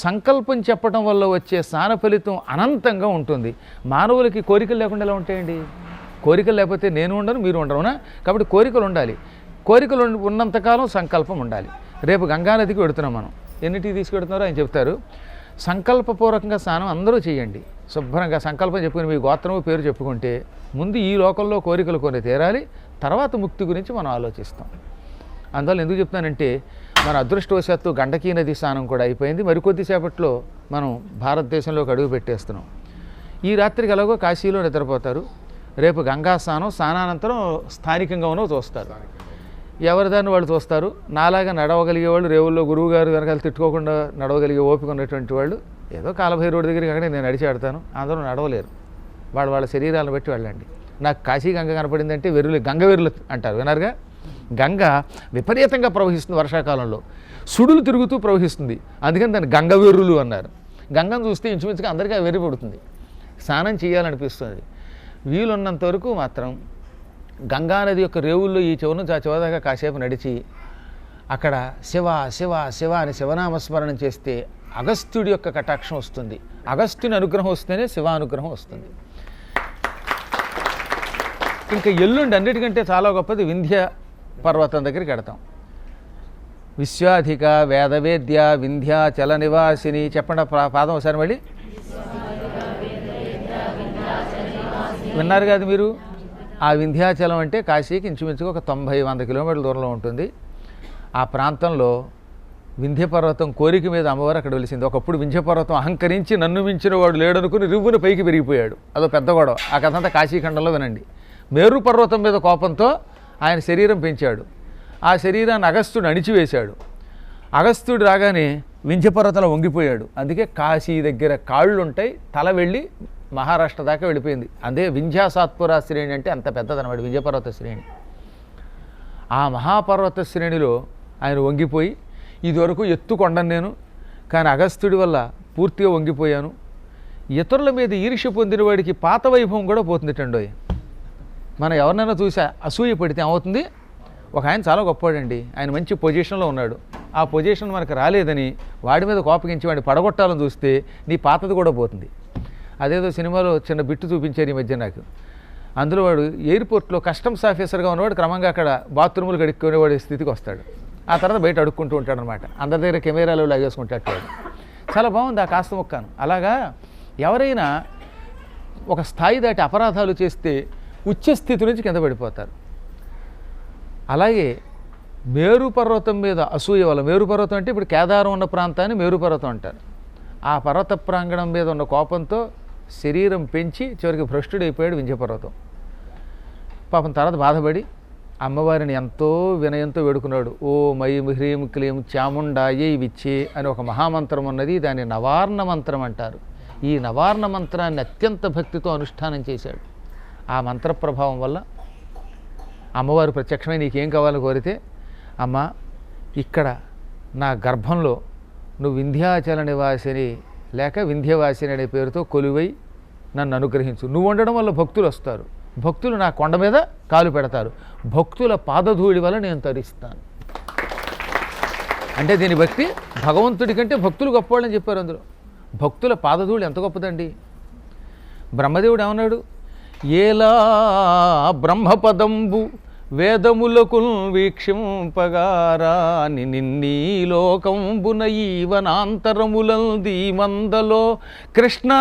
సంకల్పం చెప్పడం వల్ల వచ్చే స్నాన ఫలితం అనంతంగా ఉంటుంది. మానవులకి కోరికలు లేకుండా ఎలా ఉంటాయండి? కోరికలు లేకపోతే నేను ఉండను, మీరు ఉండరునా? కాబట్టి కోరికలు ఉండాలి. కోరికలు ఉన్నంతకాలం సంకల్పం ఉండాలి. రేపు గంగానదికి వెడుతున్నాం మనం. ఎన్నిటికి తీసుకెడుతున్నారో ఆయన చెప్తారు. సంకల్పపూర్వకంగా స్నానం అందరూ చేయండి. శుభ్రంగా సంకల్పం చెప్పుకుని మీ గోత్రము పేరు చెప్పుకుంటే ముందు ఈ లోకంలో కోరికలు కొని తీరాలి, తర్వాత ముక్తి గురించి మనం ఆలోచిస్తాం. అందువల్ల ఎందుకు చెప్తానంటే మన అదృష్టవశాత్తు గండకీ నది స్నానం కూడా అయిపోయింది. మరికొద్దిసేపట్లో మనం భారతదేశంలోకి అడుగు పెట్టేస్తున్నాం. ఈ రాత్రికి ఎలాగో కాశీలో నిద్రపోతారు. రేపు గంగా స్నానం, స్నానానంతరం స్థానికంగా ఉన్నో చూస్తారు. ఎవరిదాన్ని వాళ్ళు చూస్తారు. నాలాగా నడవగలిగే వాళ్ళు, రేవుల్లో గురువుగారు వెనకాల తిట్టుకోకుండా నడవగలిగే ఓపిక ఉన్నటువంటి వాళ్ళు ఏదో కాలభైరవుడి దగ్గరికి అక్కడే నేను నడిచి ఆడతాను, అందరూ నడవలేరు. వాళ్ళ శరీరాలను బట్టి వెళ్ళండి. నాకు కాశీ గంగ కనపడిందంటే గంగ వెర్రులు అంటారు, విన్నారుగా. గంగ విపరీతంగా ప్రవహిస్తుంది వర్షాకాలంలో, సుడులు తిరుగుతూ ప్రవహిస్తుంది. అందుకని దాన్ని గంగ వెర్రులు అన్నారు. గంగను చూస్తే ఇంచుమించుగా అందరికీ వెర్రి పడుతుంది, స్నానం చేయాలనిపిస్తుంది. వీలున్నంత వరకు మాత్రం గంగానది యొక్క రేవుల్లో ఈ చివరి నుంచి ఆ చివరిదాకా కాసేపు నడిచి అక్కడ శివ శివ శివ అని శివనామస్మరణం చేస్తే అగస్త్యుడి యొక్క కటాక్షం వస్తుంది. అగస్త్యుని అనుగ్రహం వస్తేనే శివానుగ్రహం వస్తుంది. ఇంకా ఎల్లుండి అన్నిటికంటే చాలా గొప్పది వింధ్య పర్వతం దగ్గరికి వెడతాం. విశ్వాధిక వేదవేద్య వింధ్యాచల నివాసిని. చెప్పండి పాదం ఒకసారి మళ్ళీ. విన్నారు కాదు మీరు? ఆ వింధ్యాచలం అంటే కాశీకి ఇంచుమించుగా ఒక 90-100 కిలోమీటర్ల దూరంలో ఉంటుంది. ఆ ప్రాంతంలో వింధ్యపర్వతం కోరిక మీద అమ్మవారు అక్కడ వెలిసింది. ఒకప్పుడు వింధ్యపర్వతం అహంకరించి నన్ను మించిన వాడు లేడనుకుని రివ్వున పైకి పెరిగిపోయాడు. అదో పెద్ద గొడవ. ఆ కథ అంతా కాశీఖండంలో వినండి. మేరు పర్వతం మీద కోపంతో ఆయన శరీరం పెంచాడు. ఆ శరీరాన్ని అగస్త్యుడు అణిచివేశాడు. అగస్త్యుడు రాగానే వింధ్యపర్వతంలో వంగిపోయాడు. అందుకే కాశీ దగ్గర కాళ్ళు ఉంటాయి, తల వెళ్ళి మహారాష్ట్ర దాకా వెళ్ళిపోయింది. అదే వింధ్యాసాత్పురా శ్రేణి అంటే అంత పెద్దదన్నమాట వింధ్యపర్వత శ్రేణి. ఆ మహాపర్వత శ్రేణిలో ఆయన వంగిపోయి, ఇదివరకు ఎత్తుకొండను నేను, కానీ అగస్త్యుడి వల్ల పూర్తిగా వంగిపోయాను. ఇతరుల మీద ఈర్ష్య పొందిన వాడికి పాత వైభవం కూడా పోతుందిటండోయ్. మనం ఎవరినైనా చూసా అసూయ పడితే ఏమవుతుంది? ఒక ఆయన చాలా గొప్పవాడండి, ఆయన మంచి పొజిషన్లో ఉన్నాడు, ఆ పొజిషన్ మనకు రాలేదని వాడి మీద కోపగించి వాడిని పడగొట్టాలని చూస్తే నీ పాతది కూడా పోతుంది. అదేదో సినిమాలో చిన్న బిట్టు చూపించారు ఈ మధ్య నాకు. అందులో వాడు ఎయిర్పోర్ట్లో కస్టమ్స్ ఆఫీసర్గా ఉన్నవాడు క్రమంగా అక్కడ బాత్రూములు కడుక్కునేవాడి స్థితికి వస్తాడు. ఆ తర్వాత బయట అడుక్కుంటూ ఉంటాడు అనమాట. అందరి దగ్గర కెమెరాలు లాగేసుకుంటాడు వాడు. చాలా బాగుంది ఆ కాస్త మొక్కాను. అలాగా ఎవరైనా ఒక స్థాయి దాటి అపరాధాలు చేస్తే ఉచ్చ స్థితి నుంచి కింద పడిపోతారు. అలాగే మేరు పర్వతం మీద అసూయ వల్ల, మేరు పర్వతం అంటే ఇప్పుడు కేదారం ఉన్న ప్రాంతాన్ని మేరు పర్వతం అంటారు. ఆ పర్వత ప్రాంగణం మీద ఉన్న కోపంతో శరీరం పెంచి చివరికి భ్రష్టుడైపోయాడు వింధ్యపర్వతం. పాపం తర్వాత బాధపడి అమ్మవారిని ఎంతో వినయంతో వేడుకున్నాడు. ఓ మయం హ్రీం క్లీం చాముండాయే విచ్చే అని ఒక మహామంత్రం ఉన్నది, దాన్ని నవార్ణ మంత్రం అంటారు. ఈ నవార్ణ మంత్రాన్ని అత్యంత భక్తితో అనుష్ఠానం చేశాడు. ఆ మంత్ర ప్రభావం వల్ల అమ్మవారు ప్రత్యక్షమై నీకేం కావాలో కోరితే, అమ్మ ఇక్కడ నా గర్భంలో నువ్వు వింధ్యాచల నివాసిని లేక వింధ్యవాసిని అనే పేరుతో కొలువై నన్ను అనుగ్రహించు. నువ్వు ఉండడం వల్ల భక్తులు వస్తారు, భక్తులు నా కొండ మీద కాలు పెడతారు, భక్తుల పాదధూళి వల్ల నేను తరిస్తాను అంటే దీని బట్టి భగవంతుడి కంటే భక్తులు గొప్పవాళ్ళని చెప్పారు. అందులో భక్తుల పాదధూళి ఎంత గొప్పదండి. బ్రహ్మదేవుడు ఏమన్నాడు? ఏలా బ్రహ్మపదంబు వేదములకు వీక్షింపగారాని నిన్నీ లోకంబున ఈవనాంతరములంది మందలో కృష్ణ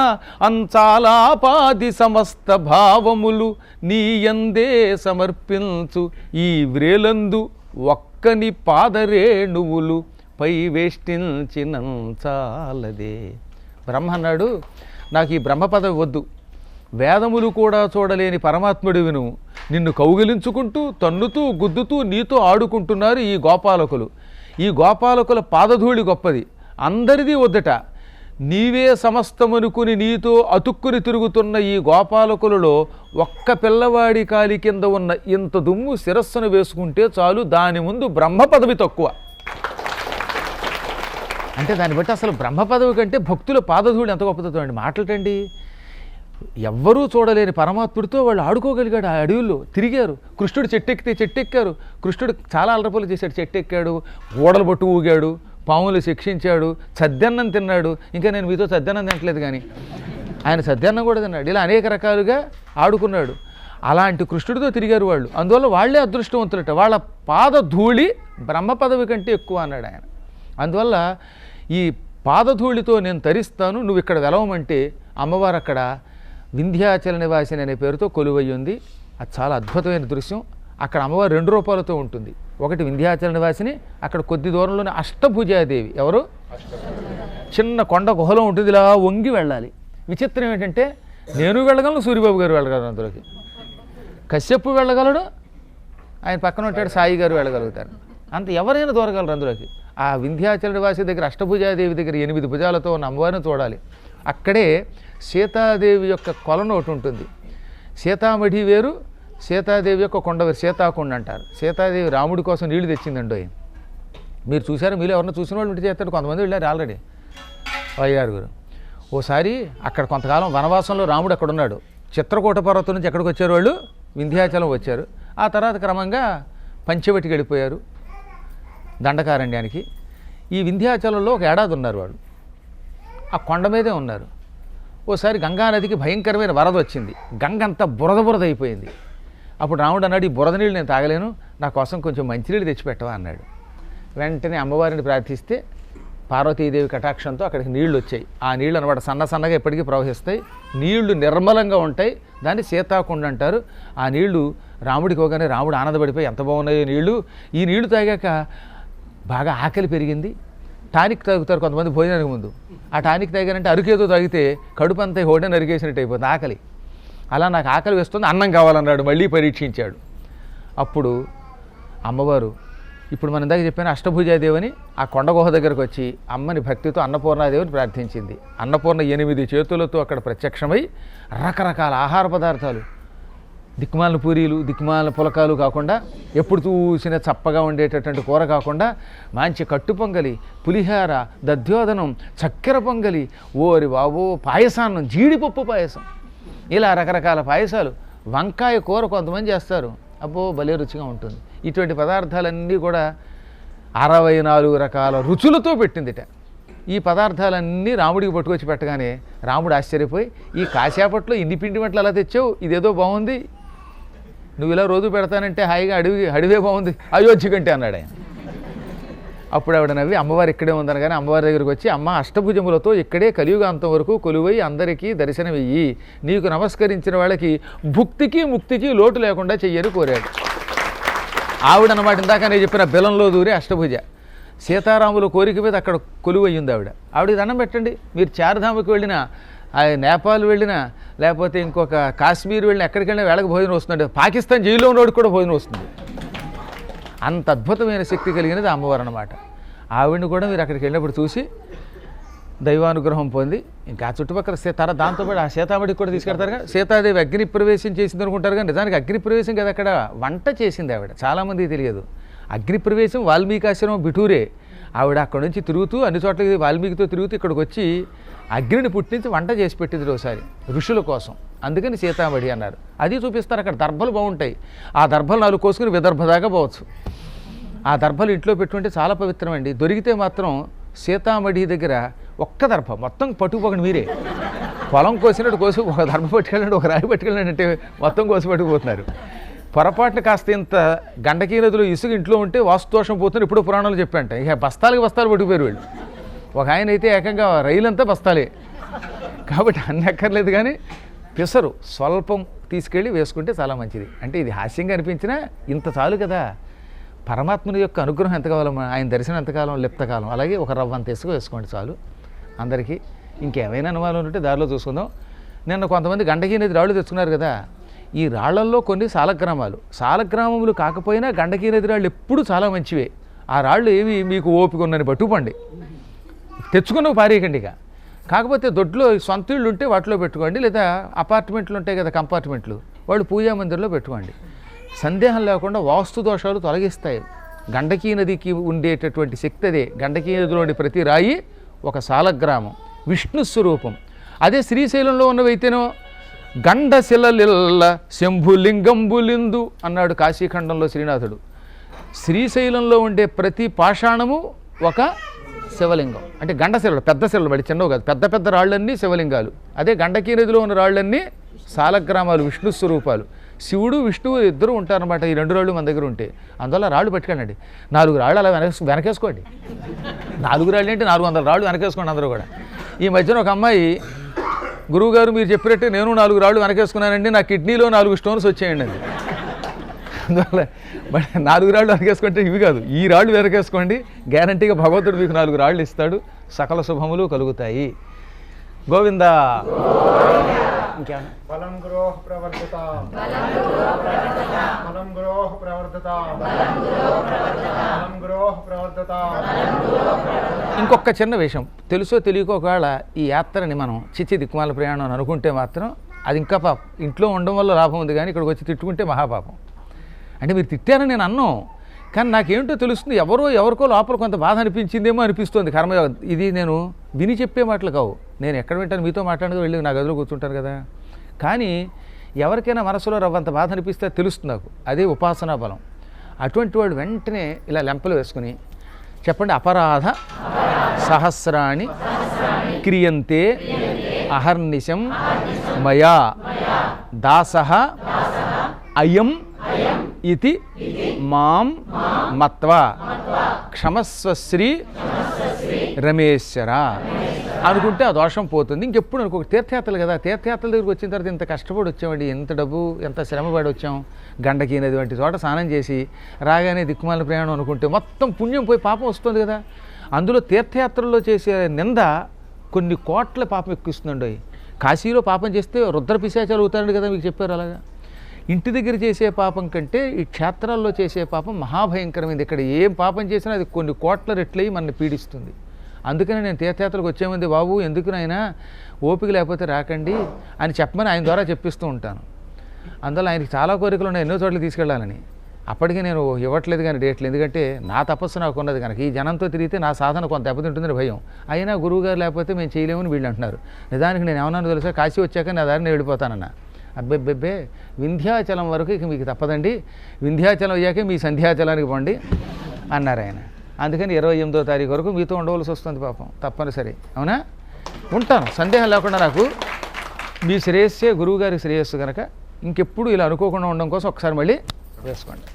అంచాలాపాది సమస్త భావములు నీయందే సమర్పించు ఈ వ్రేలందు ఒక్కని పాదరేణువులు పై వేష్టించినంచాలదే. బ్రహ్మ అన్నాడు, నాకు ఈ బ్రహ్మ పదవి వద్దు, వేదములు కూడా చూడలేని పరమాత్ముడివి నువ్వు, నిన్ను కౌగిలించుకుంటూ తన్నుతూ గుద్దుతూ నీతో ఆడుకుంటున్నారు ఈ గోపాలకులు. ఈ గోపాలకుల పాదధూళి గొప్పది, అందరిది వద్దట. నీవే సమస్తమనుకుని నీతో అతుక్కుని తిరుగుతున్న ఈ గోపాలకులలో ఒక్క పిల్లవాడి కాలి కింద ఉన్న ఇంత దుమ్ము శిరస్సును వేసుకుంటే చాలు, దాని ముందు బ్రహ్మ పదవి తక్కువ. అంటే దాన్ని బట్టి అసలు బ్రహ్మ పదవి కంటే భక్తుల పాదధూళి ఎంత గొప్పదో అండి. మాటలటండి, ఎవ్వరూ చూడలేని పరమాత్ముడితో వాళ్ళు ఆడుకోగలిగాడు. ఆ అడవుల్లో తిరిగారు. కృష్ణుడు చెట్టెక్కితే చెట్టెక్కారు. కృష్ణుడు చాలా అలరపలు చేశాడు, చెట్టెక్కాడు, ఓడలు పట్టు ఊగాడు, పాములు శిక్షించాడు, సద్దన్నం తిన్నాడు. ఇంకా నేను మీతో సద్దన్నం తినట్లేదు కానీ ఆయన సద్దన్నం కూడా తిన్నాడు. ఇలా అనేక రకాలుగా ఆడుకున్నాడు. అలాంటి కృష్ణుడితో తిరిగారు వాళ్ళు. అందువల్ల వాళ్ళే అదృష్టవంతులట. వాళ్ళ పాదధూళి బ్రహ్మ పదవి కంటే ఎక్కువ అన్నాడు ఆయన. అందువల్ల ఈ పాదధూళితో నేను తరిస్తాను, నువ్వు ఇక్కడ వెలవమంటే అమ్మవారు అక్కడ వింధ్యాచల నివాసిని అనే పేరుతో కొలువై ఉంది. అది చాలా అద్భుతమైన దృశ్యం. అక్కడ అమ్మవారు 2 రూపాలతో ఉంటుంది. ఒకటి వింధ్యాచల నివాసిని, అక్కడ కొద్ది దూరంలోనే అష్టభుజాదేవి. ఎవరు? చిన్న కొండ గుహలో ఉంటుంది, ఇలా వంగి వెళ్ళాలి. విచిత్రం ఏంటంటే నేను వెళ్ళగలను, సూర్యబాబు గారు వెళ్ళగలరు అందులోకి, కశ్యపు వెళ్ళగలడు, ఆయన పక్కన ఉంటాడు సాయి గారు వెళ్ళగలుగుతారు. అంత ఎవరైనా దూరగలరు అందులోకి. ఆ వింధ్యాచల నివాసి దగ్గర అష్టభుజాదేవి దగ్గర 8 భుజాలతో ఉన్న అమ్మవారిని చూడాలి. అక్కడే సీతాదేవి యొక్క కొలను ఒకటి ఉంటుంది. సీతామఢి వేరు, సీతాదేవి యొక్క కొండ వేరు, సీతాకొండ అంటారు. సీతాదేవి రాముడి కోసం నీళ్లు తెచ్చిందండి. మీరు చూసారు, మీరు ఎవరన్నా చూసిన వాళ్ళు ఇంటి చేస్తారు, కొంతమంది వెళ్ళారు ఆల్రెడీ. 5-6 ఓసారి అక్కడ కొంతకాలం వనవాసంలో రాముడు అక్కడ ఉన్నాడు. చిత్రకూట పర్వతం నుంచి ఎక్కడికి వచ్చారు వాళ్ళు? వింధ్యాచలం వచ్చారు. ఆ తర్వాత క్రమంగా పంచవటికి వెళ్ళిపోయారు, దండకారణ్యానికి. ఈ వింధ్యాచలంలో ఒక ఏడాది ఉన్నారు వాళ్ళు, ఆ కొండ మీదే ఉన్నారు. ఓసారి గంగానదికి భయంకరమైన వరద వచ్చింది, గంగ అంతా బురద అయిపోయింది. అప్పుడు రాముడు అన్నాడు, ఈ బురద నీళ్ళు నేను తాగలేను, నా కోసం కొంచెం మంచినీళ్ళు తెచ్చిపెట్టవా అన్నాడు. వెంటనే అమ్మవారిని ప్రార్థిస్తే పార్వతీదేవి కటాక్షంతో అక్కడికి నీళ్లు వచ్చాయి. ఆ నీళ్లు అనమాట సన్నగా ఎప్పటికీ ప్రవహిస్తాయి. నీళ్లు నిర్మలంగా ఉంటాయి. దాన్ని సీతాకుండ అంటారు. ఆ నీళ్లు రాముడికి పోగానే రాముడు ఆనందపడిపోయి ఎంత బాగున్నాయో నీళ్లు. ఈ నీళ్లు తాగాక బాగా ఆకలి పెరిగింది. టానిక్ తాగుతారు కొంతమంది భోజనానికి ముందు. ఆ టానిక్ తాగారంటే అరుకేదో తాగితే కడుపు అంతా హోడ నరికేసినట్టు అయిపోతుంది ఆకలి. అలా నాకు ఆకలి వేస్తుంది, అన్నం కావాలన్నాడు. మళ్ళీ పరీక్షించాడు. అప్పుడు అమ్మవారు, ఇప్పుడు మనం ఇందాక చెప్పాను అష్టభుజాదేవిని, ఆ కొండ గుహ దగ్గరకు వచ్చి అమ్మని భక్తితో అన్నపూర్ణాదేవిని ప్రార్థించింది. అన్నపూర్ణ 8 చేతులతో అక్కడ ప్రత్యక్షమై రకరకాల ఆహార పదార్థాలు, దిక్మాల పూరీలు, దిక్మాల పులకాలు కాకుండా, ఎప్పుడు చూసిన చప్పగా ఉండేటటువంటి కూర కాకుండా మంచి కట్టు పొంగలి, పులిహార, దధ్యోదనం, చక్కెర పొంగలి, ఓరి బాబో పాయసాన్నం, జీడిపప్పు పాయసం, ఇలా రకరకాల పాయసాలు, వంకాయ కూర కొంతమంది చేస్తారు, అబ్బో భలే రుచిగా ఉంటుంది. ఇటువంటి పదార్థాలన్నీ కూడా 64 రకాల రుచులతో పెట్టిందిట. ఈ పదార్థాలన్నీ రాముడికి పట్టుకొచ్చి పెట్టగానే రాముడు ఆశ్చర్యపోయి, ఈ కాసేపట్లో ఇన్ని పిండి వంటలు అలా తెచ్చావు, ఇదేదో బాగుంది, నువ్వు ఇలా రోజు పెడతానంటే హాయిగా అడివే బాగుంది, అయోధ్య కంటే అన్నాడు ఆయన. అప్పుడు ఆవిడ నవ్వి అమ్మవారు ఇక్కడే ఉందనగానే అమ్మవారి దగ్గరికి వచ్చి, అమ్మ అష్టభుజములతో ఇక్కడే కలియుగాంతం వరకు కొలువై అందరికీ దర్శనమియ్యి, నీకు నమస్కరించిన వాళ్ళకి భుక్తికి ముక్తికి లోటు లేకుండా చెయ్యని కోరాడు. ఆవిడనమాట ఇందాక నేను చెప్పిన బెలంలో దూరి అష్టభుజ సీతారాముల కోరిక మీద అక్కడ కొలువయ్యింది ఆవిడ. ఆవిడకి దండం పెట్టండి. మీరు చార్ధామకి వెళ్ళినా, నేపాల్ వెళ్ళినా, లేకపోతే ఇంకొక కాశ్మీర్ వెళ్ళినా, ఎక్కడికి వెళ్ళినా వేళకు భోజనం వస్తుంది. పాకిస్తాన్ జైల్లో ఉన్నోడికి కూడా భోజనం వస్తుంది. అంత అద్భుతమైన శక్తి కలిగినది అమ్మవారు అన్నమాట. ఆవిడని కూడా మీరు అక్కడికి వెళ్ళినప్పుడు చూసి దైవానుగ్రహం పొంది, ఇంకా ఆ చుట్టుపక్కల దాంతోపాటు ఆ సీతామడికి కూడా తీసుకెళ్తారుగా. సీతాదేవి అగ్ని ప్రవేశం చేసింది అనుకుంటారు కానీ నిజానికి అగ్ని ప్రవేశం కదా, అక్కడ వంట చేసింది ఆవిడ. చాలామందికి తెలియదు. అగ్ని ప్రవేశం వాల్మీకి ఆశ్రమం బిఠూరే. ఆవిడ అక్కడ నుంచి తిరుగుతూ అన్ని చోట్లకి వాల్మీకితో తిరుగుతూ ఇక్కడికి వచ్చి అగ్నిని పుట్టించి వంట చేసి పెట్టింది ఒకసారి ఋషుల కోసం. అందుకని సీతామడి అన్నారు. అది చూపిస్తారు. అక్కడ దర్భలు బాగుంటాయి. ఆ దర్భలు 4 కోసుకుని విదర్భ దాకా పోవచ్చు. ఆ దర్భలు ఇంట్లో పెట్టుకుంటే చాలా పవిత్రమండి. దొరికితే మాత్రం సీతామడి దగ్గర ఒక్క దర్భ మొత్తం పట్టుకుపోకండి. మీరే పొలం కోసినట్టు కోసి ఒక దర్భ పట్టుకెళ్ళండి, ఒక రాయి పట్టుకెళ్ళండి అంటే మొత్తం కోసి పట్టుకుపోతున్నారు. పొరపాటున కాస్త ఇంత గండకీ నదిలో ఇసుక ఇంట్లో ఉంటే వాస్తుదోషం పోతుంది. ఇప్పుడు పురాణాలు చెప్పంట. ఇక బస్తాలకు బస్తాలు పట్టుకుపోయారు వీళ్ళు. ఒక ఆయన అయితే ఏకంగా రైలంతా బస్తాలే. కాబట్టి అన్ని అక్కర్లేదు, కానీ పెసరు స్వల్పం తీసుకెళ్ళి వేసుకుంటే చాలా మంచిది. అంటే ఇది హాస్యంగా అనిపించినా ఇంత చాలు కదా. పరమాత్ముని యొక్క అనుగ్రహం ఎంత కావాలమ్మా, ఆయన దర్శనం ఎంతకాలం, లిప్తకాలం. అలాగే ఒక రవ్వంత ఇసుక వేసుకోండి చాలు అందరికీ. ఇంకేమైనా అనుమానం ఉంటే దారిలో చూసుకుందాం. నిన్న కొంతమంది గండకీ నది రాళ్ళు తెచ్చుకున్నారు కదా. ఈ రాళ్లల్లో కొన్ని సాలగ్రామములు కాకపోయినా గండకీ నది రాళ్ళు ఎప్పుడు చాలా మంచివే. ఆ రాళ్ళు ఏవి మీకు ఓపిక ఉన్నని పట్టుకోండి, తెచ్చుకున్న పారేయకండి. ఇక కాకపోతే దొడ్లో సొంత ఇళ్ళు ఉంటే వాటిలో పెట్టుకోండి, లేదా అపార్ట్మెంట్లు ఉంటాయి కదా కంపార్ట్మెంట్లు, వాళ్ళు పూజా మందిరంలో పెట్టుకోండి. సందేహం లేకుండా వాస్తు దోషాలు తొలగిస్తాయి. గండకీ నదికి ఉండేటటువంటి శక్తి అదే. గండకీ నదిలోని ప్రతి రాయి ఒక సాలగ్రామం, విష్ణు స్వరూపం. అదే శ్రీశైలంలో ఉన్నవైతేనో గండశిలలిల్ల శంభులింగంబులిందు అన్నాడు కాశీఖండంలో శ్రీనాథుడు. శ్రీశైలంలో ఉండే ప్రతి పాషాణము ఒక శివలింగం. అంటే గండశిలలు, పెద్ద శిలలు, మళ్ళీ చిన్నవి కాదు, పెద్ద పెద్ద రాళ్ళన్నీ శివలింగాలు. అదే గండకీ నదిలో ఉన్న రాళ్ళన్నీ సాలగ్రామాలు, విష్ణు స్వరూపాలు. శివుడు విష్ణువు ఇద్దరు ఉంటారనమాట. ఈ 2 రాళ్ళు మన దగ్గర ఉంటే అందువల్ల రాళ్ళు పట్టుకెళ్ళండి. 4 రాళ్ళు అలా వెనకేసుకోండి. 4 రాళ్ళు అంటే 400 రాళ్ళు వెనకేసుకోండి అందరూ కూడా. ఈ మధ్యన ఒక అమ్మాయి, గురువుగారు మీరు చెప్పినట్టే నేను 4 రాళ్ళు వెనకేసుకున్నానండి, నా కిడ్నీలో 4 స్టోన్స్ వచ్చాయండి అని. అందువల్ల మరి 4 రాళ్ళు వెనకేసుకుంటే ఇవి కాదు, ఈ రాళ్ళు వెనకేసుకోండి. గ్యారంటీగా భగవంతుడు మీకు 4 రాళ్ళు ఇస్తాడు, సకల శుభములు కలుగుతాయి. గోవింద. ఇంకొక చిన్న విషయం, తెలుసో తెలియకో ఒకవేళ ఈ యాత్రని మనం చిచ్చి దిక్కుమాల ప్రయాణం అని అనుకుంటే మాత్రం అది ఇంకా పాపం. ఇంట్లో ఉండడం వల్ల లాభం ఉంది, కానీ ఇక్కడికి వచ్చి తిట్టుకుంటే మహాపాపం. అంటే మీరు తిట్టారని నేను అన్నాం, కానీ నాకేంటో తెలుస్తుంది, ఎవరికో లోపల కొంత బాధ అనిపించిందేమో అనిపిస్తుంది. కర్మయోగం ఇది నేను విని చెప్పే మాటలు కావు. నేను ఎక్కడ వింటాను, మీతో మాట్లాడుతూ వెళ్ళి నా గదిలో కూర్చుంటాను కదా. కానీ ఎవరికైనా మనసులో రవ్వంత బాధ అనిపిస్తే తెలుస్తుంది నాకు. అదే ఉపాసనా బలం. అటువంటి వాడు వెంటనే ఇలా లెంపలు వేసుకుని చెప్పండి, అపరాధ సహస్రాణి క్రియంతే అహర్నిశం మయా దాసః అయం ఇతి మాం మత్వా క్షమస్వశ్రీ రమేశ్వర అనుకుంటే ఆ దోషం పోతుంది. ఇంకెప్పుడు అనుకో తీర్థయాత్రలు కదా, తీర్థయాత్రల దగ్గరికి వచ్చిన తర్వాత ఇంత కష్టపడి వచ్చామండి, ఎంత డబ్బు ఎంత శ్రమపడి వచ్చాం, గండకి నది వంటి చోట స్నానం చేసి రాగానే దిక్కుమాల ప్రయాణం అనుకుంటే మొత్తం పుణ్యం పోయి పాపం వస్తుంది కదా. అందులో తీర్థయాత్రల్లో చేసే నింద కొన్ని కోట్ల పాపం ఎక్కిస్తుందండి. కాశీలో పాపం చేస్తే రుద్ర పిశాచాలు అవుతారండి కదా, మీకు చెప్పారు అలాగా. ఇంటి దగ్గర చేసే పాపం కంటే ఈ క్షేత్రాల్లో చేసే పాపం మహాభయంకరమైంది. ఇక్కడ ఏం పాపం చేసినా అది కొన్ని కోట్ల రెట్లయి మనల్ని పీడిస్తుంది. అందుకని నేను తీర్థయాత్రలకు వచ్చేమంది, బాబు ఎందుకు నాయనా ఓపిక లేకపోతే రాకండి అని చెప్పమని ఆయన ద్వారా చెప్పిస్తూ ఉంటాను. అందులో ఆయనకి చాలా కోరికలు ఉన్నాయి, ఎన్నో చోట్లకి తీసుకెళ్ళాలని. అప్పటికి నేను ఇవ్వట్లేదు కానీ డేట్లు, ఎందుకంటే నా తపస్సు నాకు ఉన్నది కనుక. ఈ జనంతో తిరిగితే నా సాధన కొంత దెబ్బతింటుందని భయం. అయినా గురువుగారు లేకపోతే మేము చేయలేమని వీళ్ళు అంటున్నారు. నిజానికి నేను ఏమన్నాను తెలుసా, కాశీ వచ్చాక నా దారిని వెళ్ళిపోతానన్నా. అబ్బెబ్బెబ్బే వింధ్యాచలం వరకు ఇక మీకు తప్పదండి, వింధ్యాచలం అయ్యాకే మీ సంధ్యాచలానికి పోండి అన్నారు ఆయన. అందుకని 28వ తారీఖు వరకు మీతో ఉండవలసి వస్తుంది పాపం, తప్పనిసరి. అవునా, ఉంటాను, సందేహం లేకుండా. నాకు మీ శ్రేయస్సే గురువుగారి శ్రేయస్సు కనుక ఇంకెప్పుడు ఇలా అనుకోకుండా ఉండడం కోసం ఒకసారి మళ్ళీ వేసుకోండి.